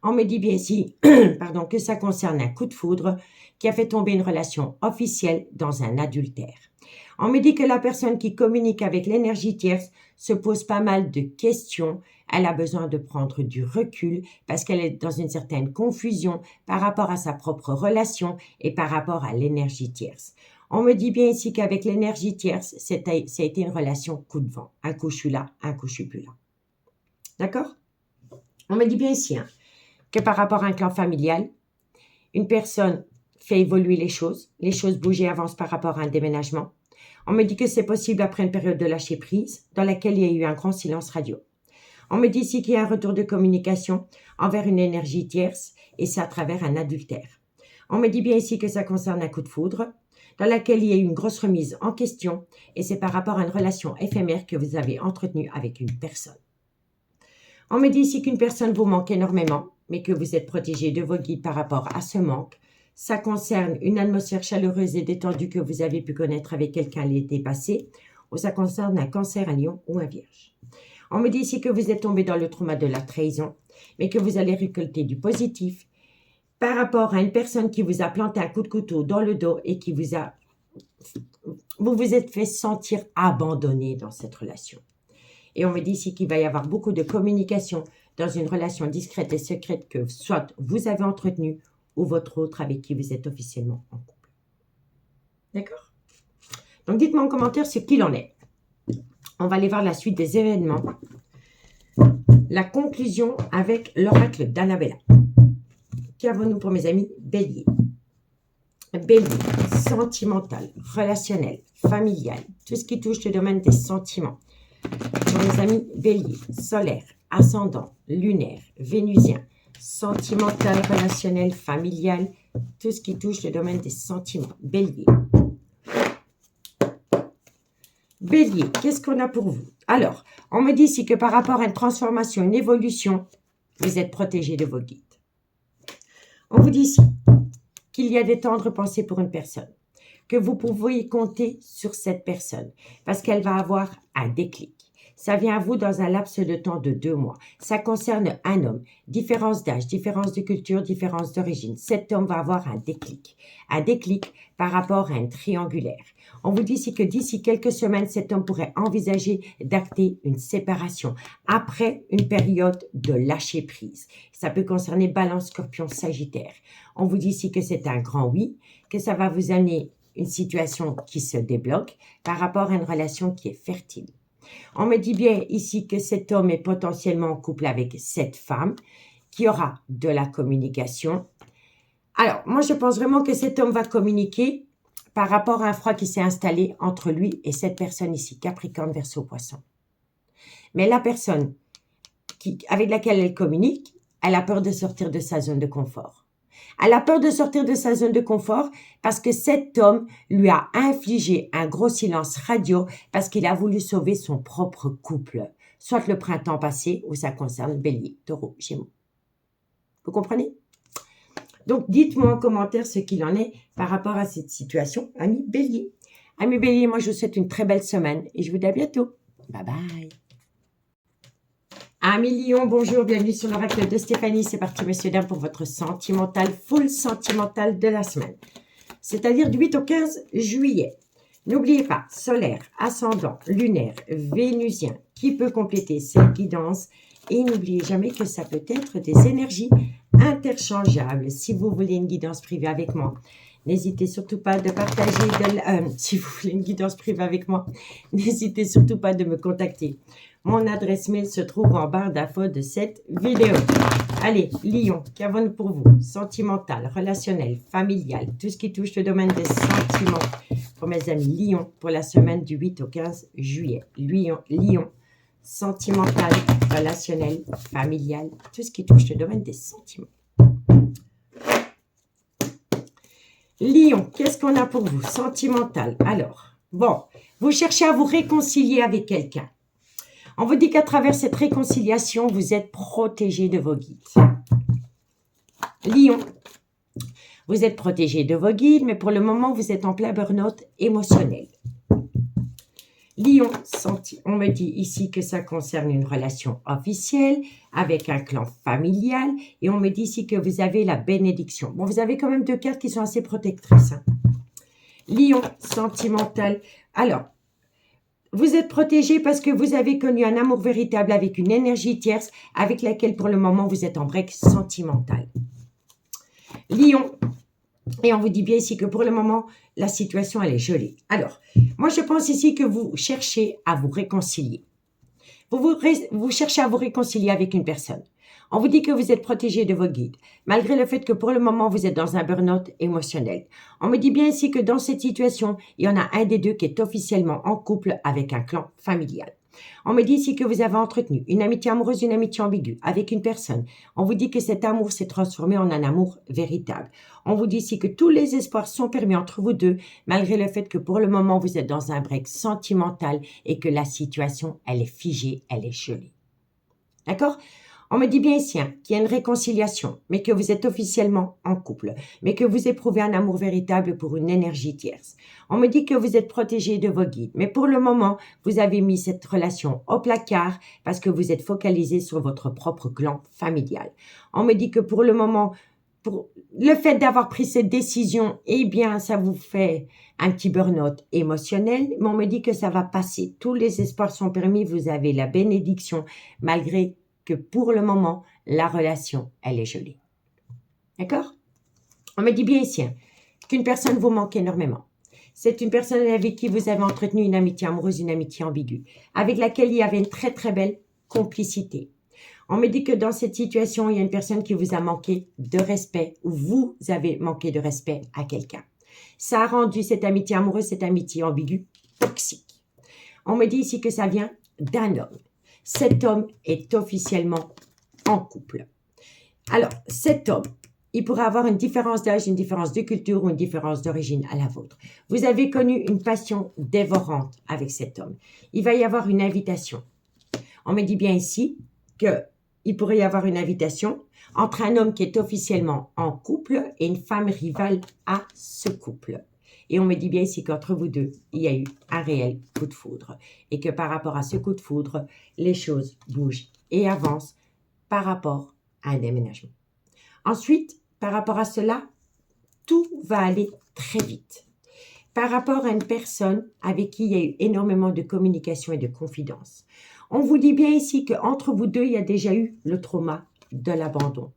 On me dit bien ici que ça concerne un coup de foudre qui a fait tomber une relation officielle dans un adultère. On me dit que la personne qui communique avec l'énergie tierce se pose pas mal de questions. Elle a besoin de prendre du recul parce qu'elle est dans une certaine confusion par rapport à sa propre relation et par rapport à l'énergie tierce. On me dit bien ici qu'avec l'énergie tierce, ça a été une relation coup de vent. Un coup je suis là, un coup je suis plus là. D'accord? On me dit bien ici que par rapport à un clan familial, une personne fait évoluer les choses bougent et avancent par rapport à un déménagement. On me dit que c'est possible après une période de lâcher prise dans laquelle il y a eu un grand silence radio. On me dit ici qu'il y a un retour de communication envers une énergie tierce et c'est à travers un adultère. On me dit bien ici que ça concerne un coup de foudre dans laquelle il y a eu une grosse remise en question et c'est par rapport à une relation éphémère que vous avez entretenue avec une personne. On me dit ici qu'une personne vous manque énormément, mais que vous êtes protégé de vos guides par rapport à ce manque. Ça concerne une atmosphère chaleureuse et détendue que vous avez pu connaître avec quelqu'un l'été passé, ou ça concerne un cancer, un lion ou un vierge. On me dit ici que vous êtes tombé dans le trauma de la trahison, mais que vous allez récolter du positif par rapport à une personne qui vous a planté un coup de couteau dans le dos et qui vous vous êtes fait sentir abandonné dans cette relation. Et on me dit ici qu'il va y avoir beaucoup de communication dans une relation discrète et secrète que soit vous avez entretenue ou votre autre avec qui vous êtes officiellement en couple. D'accord? Donc, dites-moi en commentaire ce qu'il en est. On va aller voir la suite des événements la conclusion avec l'oracle d'Annabella. Qu'avons-nous pour mes amis Bélier? Bélier, sentimental, relationnel, familial, tout ce qui touche le domaine des sentiments. Pour mes amis Bélier, solaire, ascendant, lunaire, vénusien, sentimental, relationnel, familial, tout ce qui touche le domaine des sentiments. Bélier. Bélier, qu'est-ce qu'on a pour vous? Alors, on me dit ici que par rapport à une transformation, une évolution, vous êtes protégé de vos guides. On vous dit ici qu'il y a des tendres pensées pour une personne, que vous pouvez compter sur cette personne parce qu'elle va avoir un déclic. Ça vient à vous dans un laps de temps de 2 mois. Ça concerne un homme. Différence d'âge, différence de culture, différence d'origine. Cet homme va avoir un déclic. Un déclic par rapport à un triangulaire. On vous dit ici que d'ici quelques semaines, cet homme pourrait envisager d'acter une séparation après une période de lâcher prise. Ça peut concerner Balance, Scorpion, Sagittaire. On vous dit ici que c'est un grand oui, que ça va vous amener une situation qui se débloque par rapport à une relation qui est fertile. On me dit bien ici que cet homme est potentiellement en couple avec cette femme, qui aura de la communication. Alors, moi, je pense vraiment que cet homme va communiquer par rapport à un froid qui s'est installé entre lui et cette personne ici, Capricorne, Verseau, Poisson. Mais la personne avec laquelle elle communique, elle a peur de sortir de sa zone de confort. Elle a peur de sortir de sa zone de confort parce que cet homme lui a infligé un gros silence radio parce qu'il a voulu sauver son propre couple, soit le printemps passé ou ça concerne Bélier, Taureau, Gémeaux. Vous comprenez? Donc, dites-moi en commentaire ce qu'il en est par rapport à cette situation, amis Bélier. Amis Bélier, moi je vous souhaite une très belle semaine et je vous dis à bientôt. Bye bye. Amis Lion, bonjour, bienvenue sur l'oracle de Stéphanie. C'est parti, messieurs, dames, pour votre sentimental, full sentimental de la semaine. C'est-à-dire du 8 au 15 juillet. N'oubliez pas, solaire, ascendant, lunaire, vénusien, qui peut compléter cette guidance. Et n'oubliez jamais que ça peut être des énergies interchangeables. Si vous voulez une guidance privée avec moi, n'hésitez surtout pas de partager. Si vous voulez une guidance privée avec moi, n'hésitez surtout pas de me contacter. Mon adresse mail se trouve en barre d'infos de cette vidéo. Allez, Lion, qu'avons-nous pour vous? Sentimental, relationnel, familial, tout ce qui touche le domaine des sentiments. Pour mes amis Lion, pour la semaine du 8 au 15 juillet. Lion, sentimental, relationnel, familial, tout ce qui touche le domaine des sentiments. Lion, qu'est-ce qu'on a pour vous? Sentimental. Alors, bon, vous cherchez à vous réconcilier avec quelqu'un. On vous dit qu'à travers cette réconciliation, vous êtes protégé de vos guides. Lion, vous êtes protégé de vos guides, mais pour le moment, vous êtes en plein burn-out émotionnel. Lion, on me dit ici que ça concerne une relation officielle avec un clan familial et on me dit ici que vous avez la bénédiction. Bon, vous avez quand même 2 cartes qui sont assez protectrices. Hein. Lion, sentimental. Alors, vous êtes protégé parce que vous avez connu un amour véritable avec une énergie tierce avec laquelle pour le moment vous êtes en break sentimental. Lion, et on vous dit bien ici que pour le moment la situation elle est gelée. Alors, moi je pense ici que vous cherchez à vous réconcilier. Vous cherchez à vous réconcilier avec une personne. On vous dit que vous êtes protégé de vos guides, malgré le fait que pour le moment, vous êtes dans un burn-out émotionnel. On me dit bien ici que dans cette situation, il y en a un des deux qui est officiellement en couple avec un clan familial. On me dit ici que vous avez entretenu une amitié amoureuse, une amitié ambiguë avec une personne. On vous dit que cet amour s'est transformé en un amour véritable. On vous dit ici que tous les espoirs sont permis entre vous deux, malgré le fait que pour le moment, vous êtes dans un break sentimental et que la situation, elle est figée, elle est gelée. D'accord ? On me dit bien ici qu'il y a une réconciliation, mais que vous êtes officiellement en couple, mais que vous éprouvez un amour véritable pour une énergie tierce. On me dit que vous êtes protégé de vos guides, mais pour le moment, vous avez mis cette relation au placard parce que vous êtes focalisé sur votre propre clan familial. On me dit que pour le moment, pour le fait d'avoir pris cette décision, eh bien, ça vous fait un petit burn-out émotionnel, mais on me dit que ça va passer. Tous les espoirs sont permis, vous avez la bénédiction, malgré que pour le moment, la relation, elle est gelée. D'accord? On me dit bien ici qu'une personne vous manque énormément. C'est une personne avec qui vous avez entretenu une amitié amoureuse, une amitié ambiguë, avec laquelle il y avait une très très belle complicité. On me dit que dans cette situation, il y a une personne qui vous a manqué de respect ou vous avez manqué de respect à quelqu'un. Ça a rendu cette amitié amoureuse, cette amitié ambiguë, toxique. On me dit ici que ça vient d'un homme. Cet homme est officiellement en couple. Alors, cet homme, il pourrait avoir une différence d'âge, une différence de culture ou une différence d'origine à la vôtre. Vous avez connu une passion dévorante avec cet homme. Il va y avoir une invitation. On me dit bien ici qu'il pourrait y avoir une invitation entre un homme qui est officiellement en couple et une femme rivale à ce couple. Et on me dit bien ici qu'entre vous deux, il y a eu un réel coup de foudre. Et que par rapport à ce coup de foudre, les choses bougent et avancent par rapport à un déménagement. Ensuite, par rapport à cela, tout va aller très vite. Par rapport à une personne avec qui il y a eu énormément de communication et de confidence. On vous dit bien ici qu'entre vous deux, il y a déjà eu le trauma de l'abandon.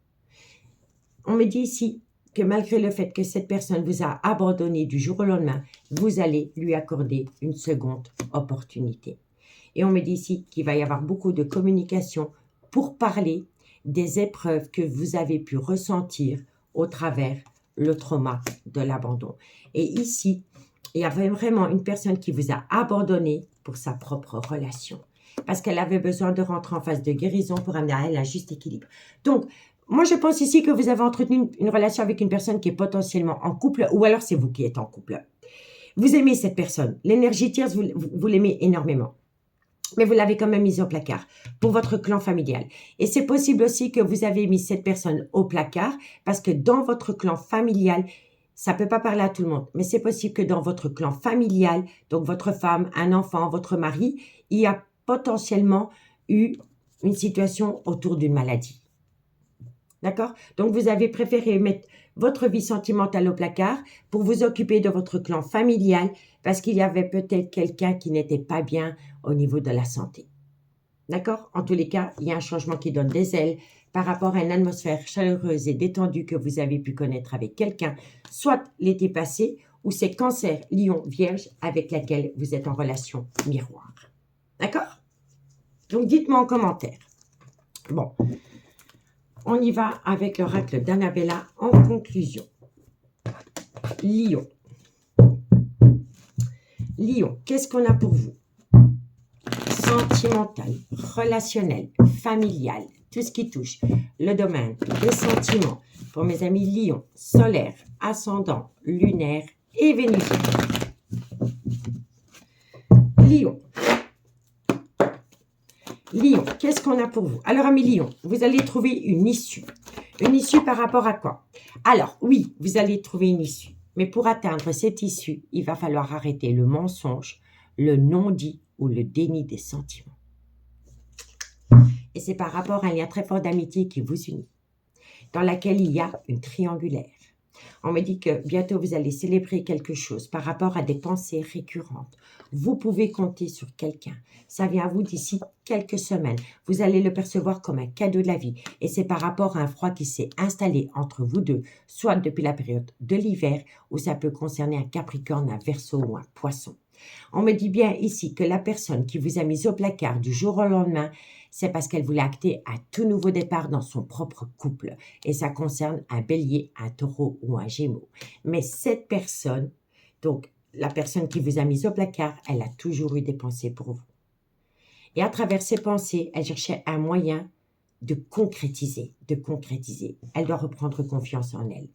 On me dit ici que malgré le fait que cette personne vous a abandonné du jour au lendemain, vous allez lui accorder une seconde opportunité. Et on me dit ici qu'il va y avoir beaucoup de communication pour parler des épreuves que vous avez pu ressentir au travers le trauma de l'abandon. Et ici, il y avait vraiment une personne qui vous a abandonné pour sa propre relation. Parce qu'elle avait besoin de rentrer en phase de guérison pour amener à elle un juste équilibre. Donc, moi, je pense ici que vous avez entretenu une relation avec une personne qui est potentiellement en couple, ou alors c'est vous qui êtes en couple. Vous aimez cette personne. L'énergie tierce, vous l'aimez énormément. Mais vous l'avez quand même mise au placard pour votre clan familial. Et c'est possible aussi que vous avez mis cette personne au placard parce que dans votre clan familial, ça ne peut pas parler à tout le monde, mais c'est possible que dans votre clan familial, donc votre femme, un enfant, votre mari, il y a potentiellement eu une situation autour d'une maladie. D'accord? Donc, vous avez préféré mettre votre vie sentimentale au placard pour vous occuper de votre clan familial parce qu'il y avait peut-être quelqu'un qui n'était pas bien au niveau de la santé. D'accord? En tous les cas, il y a un changement qui donne des ailes par rapport à une atmosphère chaleureuse et détendue que vous avez pu connaître avec quelqu'un, soit l'été passé ou c'est Cancer, Lion, Vierge avec laquelle vous êtes en relation miroir. D'accord? Donc, dites-moi en commentaire. Bon. On y va avec l'oracle d'Annabella en conclusion. Lion. Lion, qu'est-ce qu'on a pour vous? Sentimental, relationnel, familial, tout ce qui touche le domaine des sentiments. Pour mes amis Lion, solaire, ascendant, lunaire et vénusien. Lion. Lion, qu'est-ce qu'on a pour vous? Alors, amis Lion, vous allez trouver une issue. Une issue par rapport à quoi? Alors, oui, vous allez trouver une issue. Mais pour atteindre cette issue, il va falloir arrêter le mensonge, le non-dit ou le déni des sentiments. Et c'est par rapport à un lien très fort d'amitié qui vous unit, dans laquelle il y a une triangulaire. On me dit que bientôt vous allez célébrer quelque chose par rapport à des pensées récurrentes. Vous pouvez compter sur quelqu'un. Ça vient à vous d'ici quelques semaines. Vous allez le percevoir comme un cadeau de la vie. Et c'est par rapport à un froid qui s'est installé entre vous deux, soit depuis la période de l'hiver, ou ça peut concerner un Capricorne, un Verseau ou un Poisson. On me dit bien ici que la personne qui vous a mis au placard du jour au lendemain, c'est parce qu'elle voulait acter un tout nouveau départ dans son propre couple. Et ça concerne un Bélier, un Taureau ou un Gémeaux. Mais cette personne, donc la personne qui vous a mis au placard, elle a toujours eu des pensées pour vous. Et à travers ces pensées, elle cherchait un moyen de concrétiser, Elle doit reprendre confiance en elle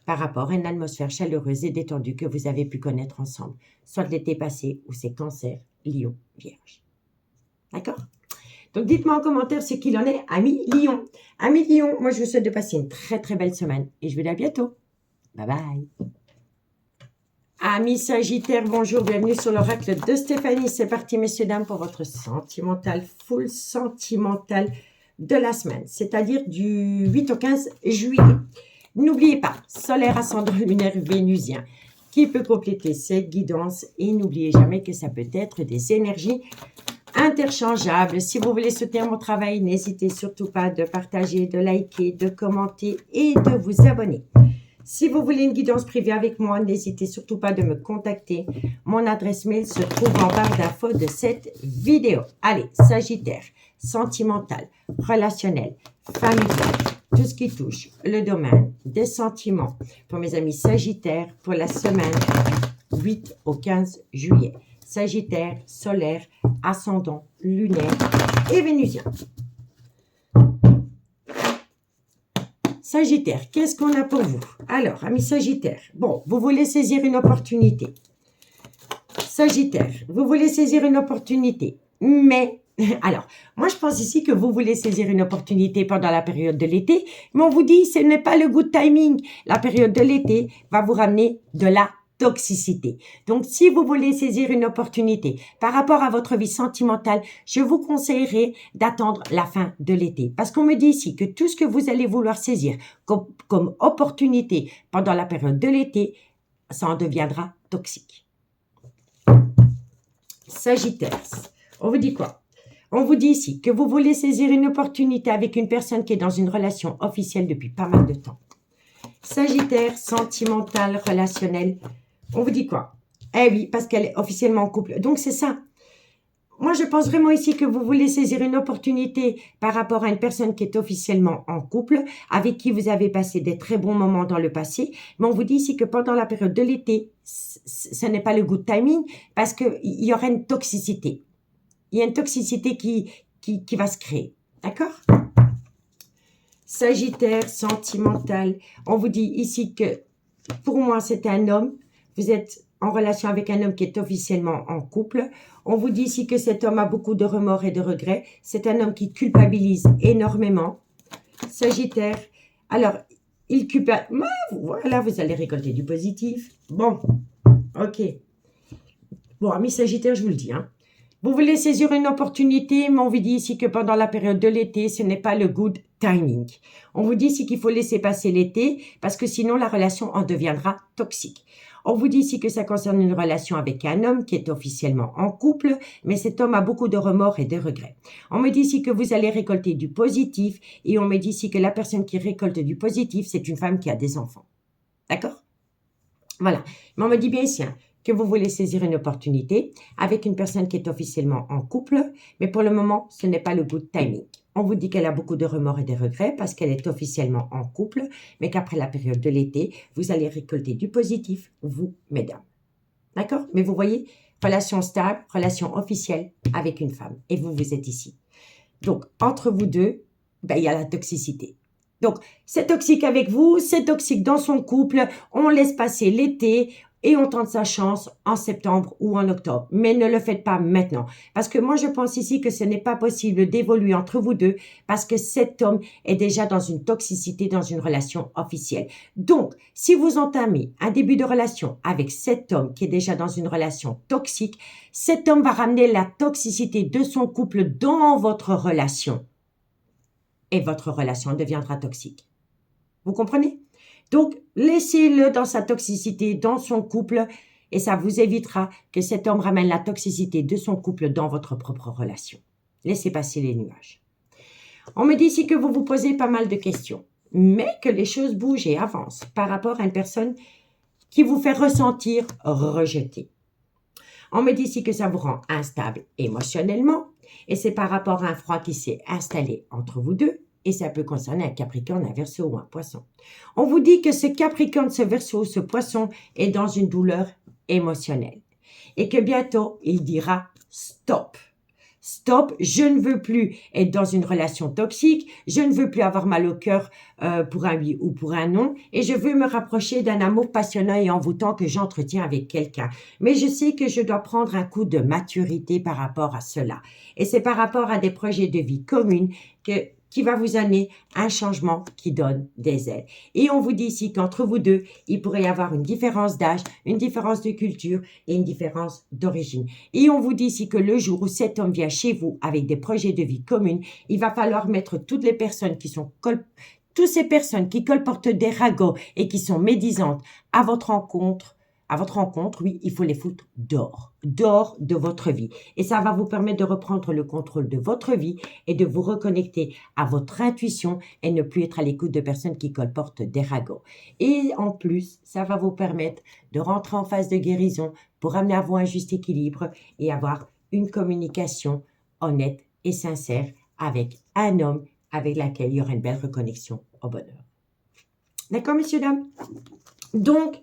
par rapport à une atmosphère chaleureuse et détendue que vous avez pu connaître ensemble, soit l'été passé ou c'est Cancer, Lion, Vierge. D'accord? Donc, dites-moi en commentaire ce qu'il en est, amis Lion. Amis Lion, moi, je vous souhaite de passer une très, très belle semaine et je vous dis à bientôt. Bye bye. Amis Sagittaire, bonjour, bienvenue sur l'oracle de Stéphanie. C'est parti, messieurs, dames, pour votre sentimental, full sentimental de la semaine, c'est-à-dire du 8 au 15 juillet. N'oubliez pas, solaire, ascendant, lunaire, vénusien, qui peut compléter cette guidance. Et n'oubliez jamais que ça peut être des énergies interchangeables. Si vous voulez soutenir mon travail, n'hésitez surtout pas de partager, de liker, de commenter et de vous abonner. Si vous voulez une guidance privée avec moi, n'hésitez surtout pas de me contacter. Mon adresse mail se trouve en barre d'infos de cette vidéo. Allez, Sagittaire, sentimental, relationnel, familial, tout ce qui touche le domaine des sentiments. Pour mes amis Sagittaires, pour la semaine 8 au 15 juillet. Sagittaire, solaire, ascendant, lunaire et vénusien. Sagittaire, qu'est-ce qu'on a pour vous? Alors, amis Sagittaire, bon, vous voulez saisir une opportunité. Sagittaire, vous voulez saisir une opportunité, mais, alors, moi je pense ici que vous voulez saisir une opportunité pendant la période de l'été, mais on vous dit ce n'est pas le good timing. La période de l'été va vous ramener de la toxicité. Donc, si vous voulez saisir une opportunité par rapport à votre vie sentimentale, je vous conseillerais d'attendre la fin de l'été. Parce qu'on me dit ici que tout ce que vous allez vouloir saisir comme opportunité pendant la période de l'été, ça en deviendra toxique. Sagittaire, on vous dit quoi? On vous dit ici que vous voulez saisir une opportunité avec une personne qui est dans une relation officielle depuis pas mal de temps. Sagittaire, sentimental, relationnel. On vous dit quoi? Eh oui, parce qu'elle est officiellement en couple. Donc, c'est ça. Moi, je pense vraiment ici que vous voulez saisir une opportunité par rapport à une personne qui est officiellement en couple, avec qui vous avez passé des très bons moments dans le passé. Mais on vous dit ici que pendant la période de l'été, ce n'est pas le good timing parce qu'il y aura une toxicité. Il y a une toxicité qui va se créer. D'accord? Sagittaire, sentimental. On vous dit ici que pour moi, c'est un homme. Vous êtes en relation avec un homme qui est officiellement en couple. On vous dit ici que cet homme a beaucoup de remords et de regrets. C'est un homme qui culpabilise énormément. Sagittaire. Alors, il culpabilise. Voilà, vous allez récolter du positif. Bon, ok. Bon, amis Sagittaire, je vous le dis, hein. Vous voulez saisir une opportunité, mais on vous dit ici que pendant la période de l'été, ce n'est pas le good timing. On vous dit ici qu'il faut laisser passer l'été parce que sinon la relation en deviendra toxique. On vous dit ici que ça concerne une relation avec un homme qui est officiellement en couple, mais cet homme a beaucoup de remords et de regrets. On me dit ici que vous allez récolter du positif et on me dit ici que la personne qui récolte du positif, c'est une femme qui a des enfants. D'accord? Voilà. Mais on me dit bien ici, hein, que vous voulez saisir une opportunité avec une personne qui est officiellement en couple, mais pour le moment, ce n'est pas le good timing. On vous dit qu'elle a beaucoup de remords et de regrets parce qu'elle est officiellement en couple, mais qu'après la période de l'été, vous allez récolter du positif, vous, mesdames. D'accord? Mais vous voyez, relation stable, relation officielle avec une femme. Et vous, vous êtes ici. Donc, entre vous deux, ben, il y a la toxicité. Donc, c'est toxique avec vous, c'est toxique dans son couple, on laisse passer l'été et on tente sa chance en septembre ou en octobre. Mais ne le faites pas maintenant. Parce que moi, je pense ici que ce n'est pas possible d'évoluer entre vous deux parce que cet homme est déjà dans une toxicité, dans une relation officielle. Donc, si vous entamez un début de relation avec cet homme qui est déjà dans une relation toxique, cet homme va ramener la toxicité de son couple dans votre relation. Et votre relation deviendra toxique. Vous comprenez? Donc, laissez-le dans sa toxicité, dans son couple, et ça vous évitera que cet homme ramène la toxicité de son couple dans votre propre relation. Laissez passer les nuages. On me dit ici que vous vous posez pas mal de questions, mais que les choses bougent et avancent par rapport à une personne qui vous fait ressentir rejeté. On me dit ici que ça vous rend instable émotionnellement, et c'est par rapport à un froid qui s'est installé entre vous deux, et ça peut concerner un Capricorne, un Verseau ou un Poisson. On vous dit que ce Capricorne, ce Verseau, ce Poisson est dans une douleur émotionnelle, et que bientôt, il dira « stop ». Stop, je ne veux plus être dans une relation toxique, je ne veux plus avoir mal au cœur pour un oui ou pour un non, et je veux me rapprocher d'un amour passionnant et envoûtant que j'entretiens avec quelqu'un. Mais je sais que je dois prendre un coup de maturité par rapport à cela. Et c'est par rapport à des projets de vie communs qui va vous amener un changement qui donne des ailes. Et on vous dit ici qu'entre vous deux, il pourrait y avoir une différence d'âge, une différence de culture et une différence d'origine. Et on vous dit ici que le jour où cet homme vient chez vous avec des projets de vie communs, il va falloir mettre toutes les personnes qui sont toutes ces personnes qui colportent des ragots et qui sont médisantes à votre rencontre à votre rencontre, oui, il faut les foutre dehors, dehors de votre vie. Et ça va vous permettre de reprendre le contrôle de votre vie et de vous reconnecter à votre intuition et ne plus être à l'écoute de personnes qui colportent des ragots. Et en plus, ça va vous permettre de rentrer en phase de guérison pour amener à vous un juste équilibre et avoir une communication honnête et sincère avec un homme avec lequel il y aura une belle reconnexion au bonheur. D'accord, messieurs, dames? Donc,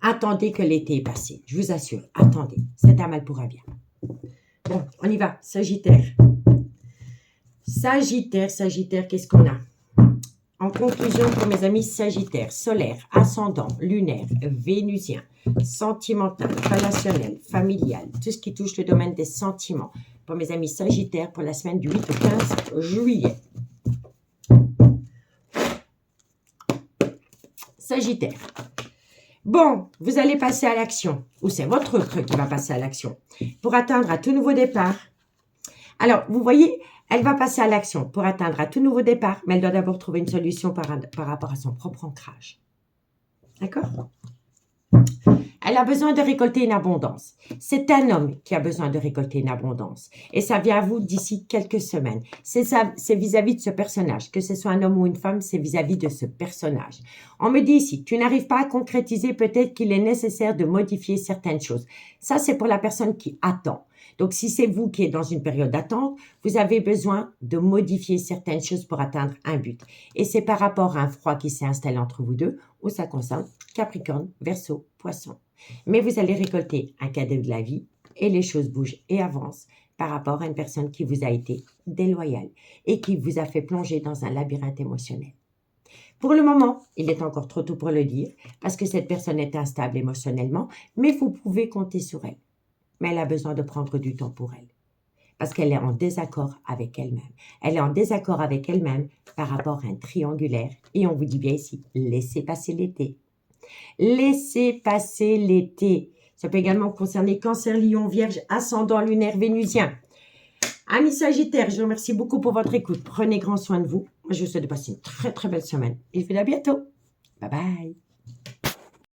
attendez que l'été est passé. Je vous assure, attendez. C'est un mal pour un bien. Bon, on y va. Sagittaire. Sagittaire, qu'est-ce qu'on a? En conclusion, pour mes amis Sagittaire, solaire, ascendant, lunaire, vénusien, sentimental, relationnel, familial, tout ce qui touche le domaine des sentiments. Pour mes amis Sagittaire, pour la semaine du 8 au 15 juillet. Sagittaire. Bon, vous allez passer à l'action, ou c'est votre truc qui va passer à l'action, pour atteindre un tout nouveau départ. Alors, vous voyez, elle va passer à l'action pour atteindre un tout nouveau départ, mais elle doit d'abord trouver une solution par rapport à son propre ancrage. D'accord? Elle a besoin de récolter une abondance. C'est un homme qui a besoin de récolter une abondance. Et ça vient à vous d'ici quelques semaines. C'est vis-à-vis de ce personnage. Que ce soit un homme ou une femme, c'est vis-à-vis de ce personnage. On me dit ici, tu n'arrives pas à concrétiser, peut-être qu'il est nécessaire de modifier certaines choses. Ça, c'est pour la personne qui attend. Donc, si c'est vous qui êtes dans une période d'attente, vous avez besoin de modifier certaines choses pour atteindre un but. Et c'est par rapport à un froid qui s'est installé entre vous deux, où ça concerne Capricorne, Verseau, Poisson. Mais vous allez récolter un cadeau de la vie et les choses bougent et avancent par rapport à une personne qui vous a été déloyale et qui vous a fait plonger dans un labyrinthe émotionnel. Pour le moment, il est encore trop tôt pour le dire parce que cette personne est instable émotionnellement, mais vous pouvez compter sur elle. Mais elle a besoin de prendre du temps pour elle parce qu'elle est en désaccord avec elle-même. Elle est en désaccord avec elle-même par rapport à un triangulaire et on vous dit bien ici, laissez passer l'été. Laissez passer l'été. Ça peut également concerner Cancer, Lion, Vierge, ascendant lunaire, vénusien. Amis Sagittaires, je vous remercie beaucoup pour votre écoute. Prenez grand soin de vous. Je vous souhaite de passer une très très belle semaine. Et je vous dis à bientôt. Bye bye.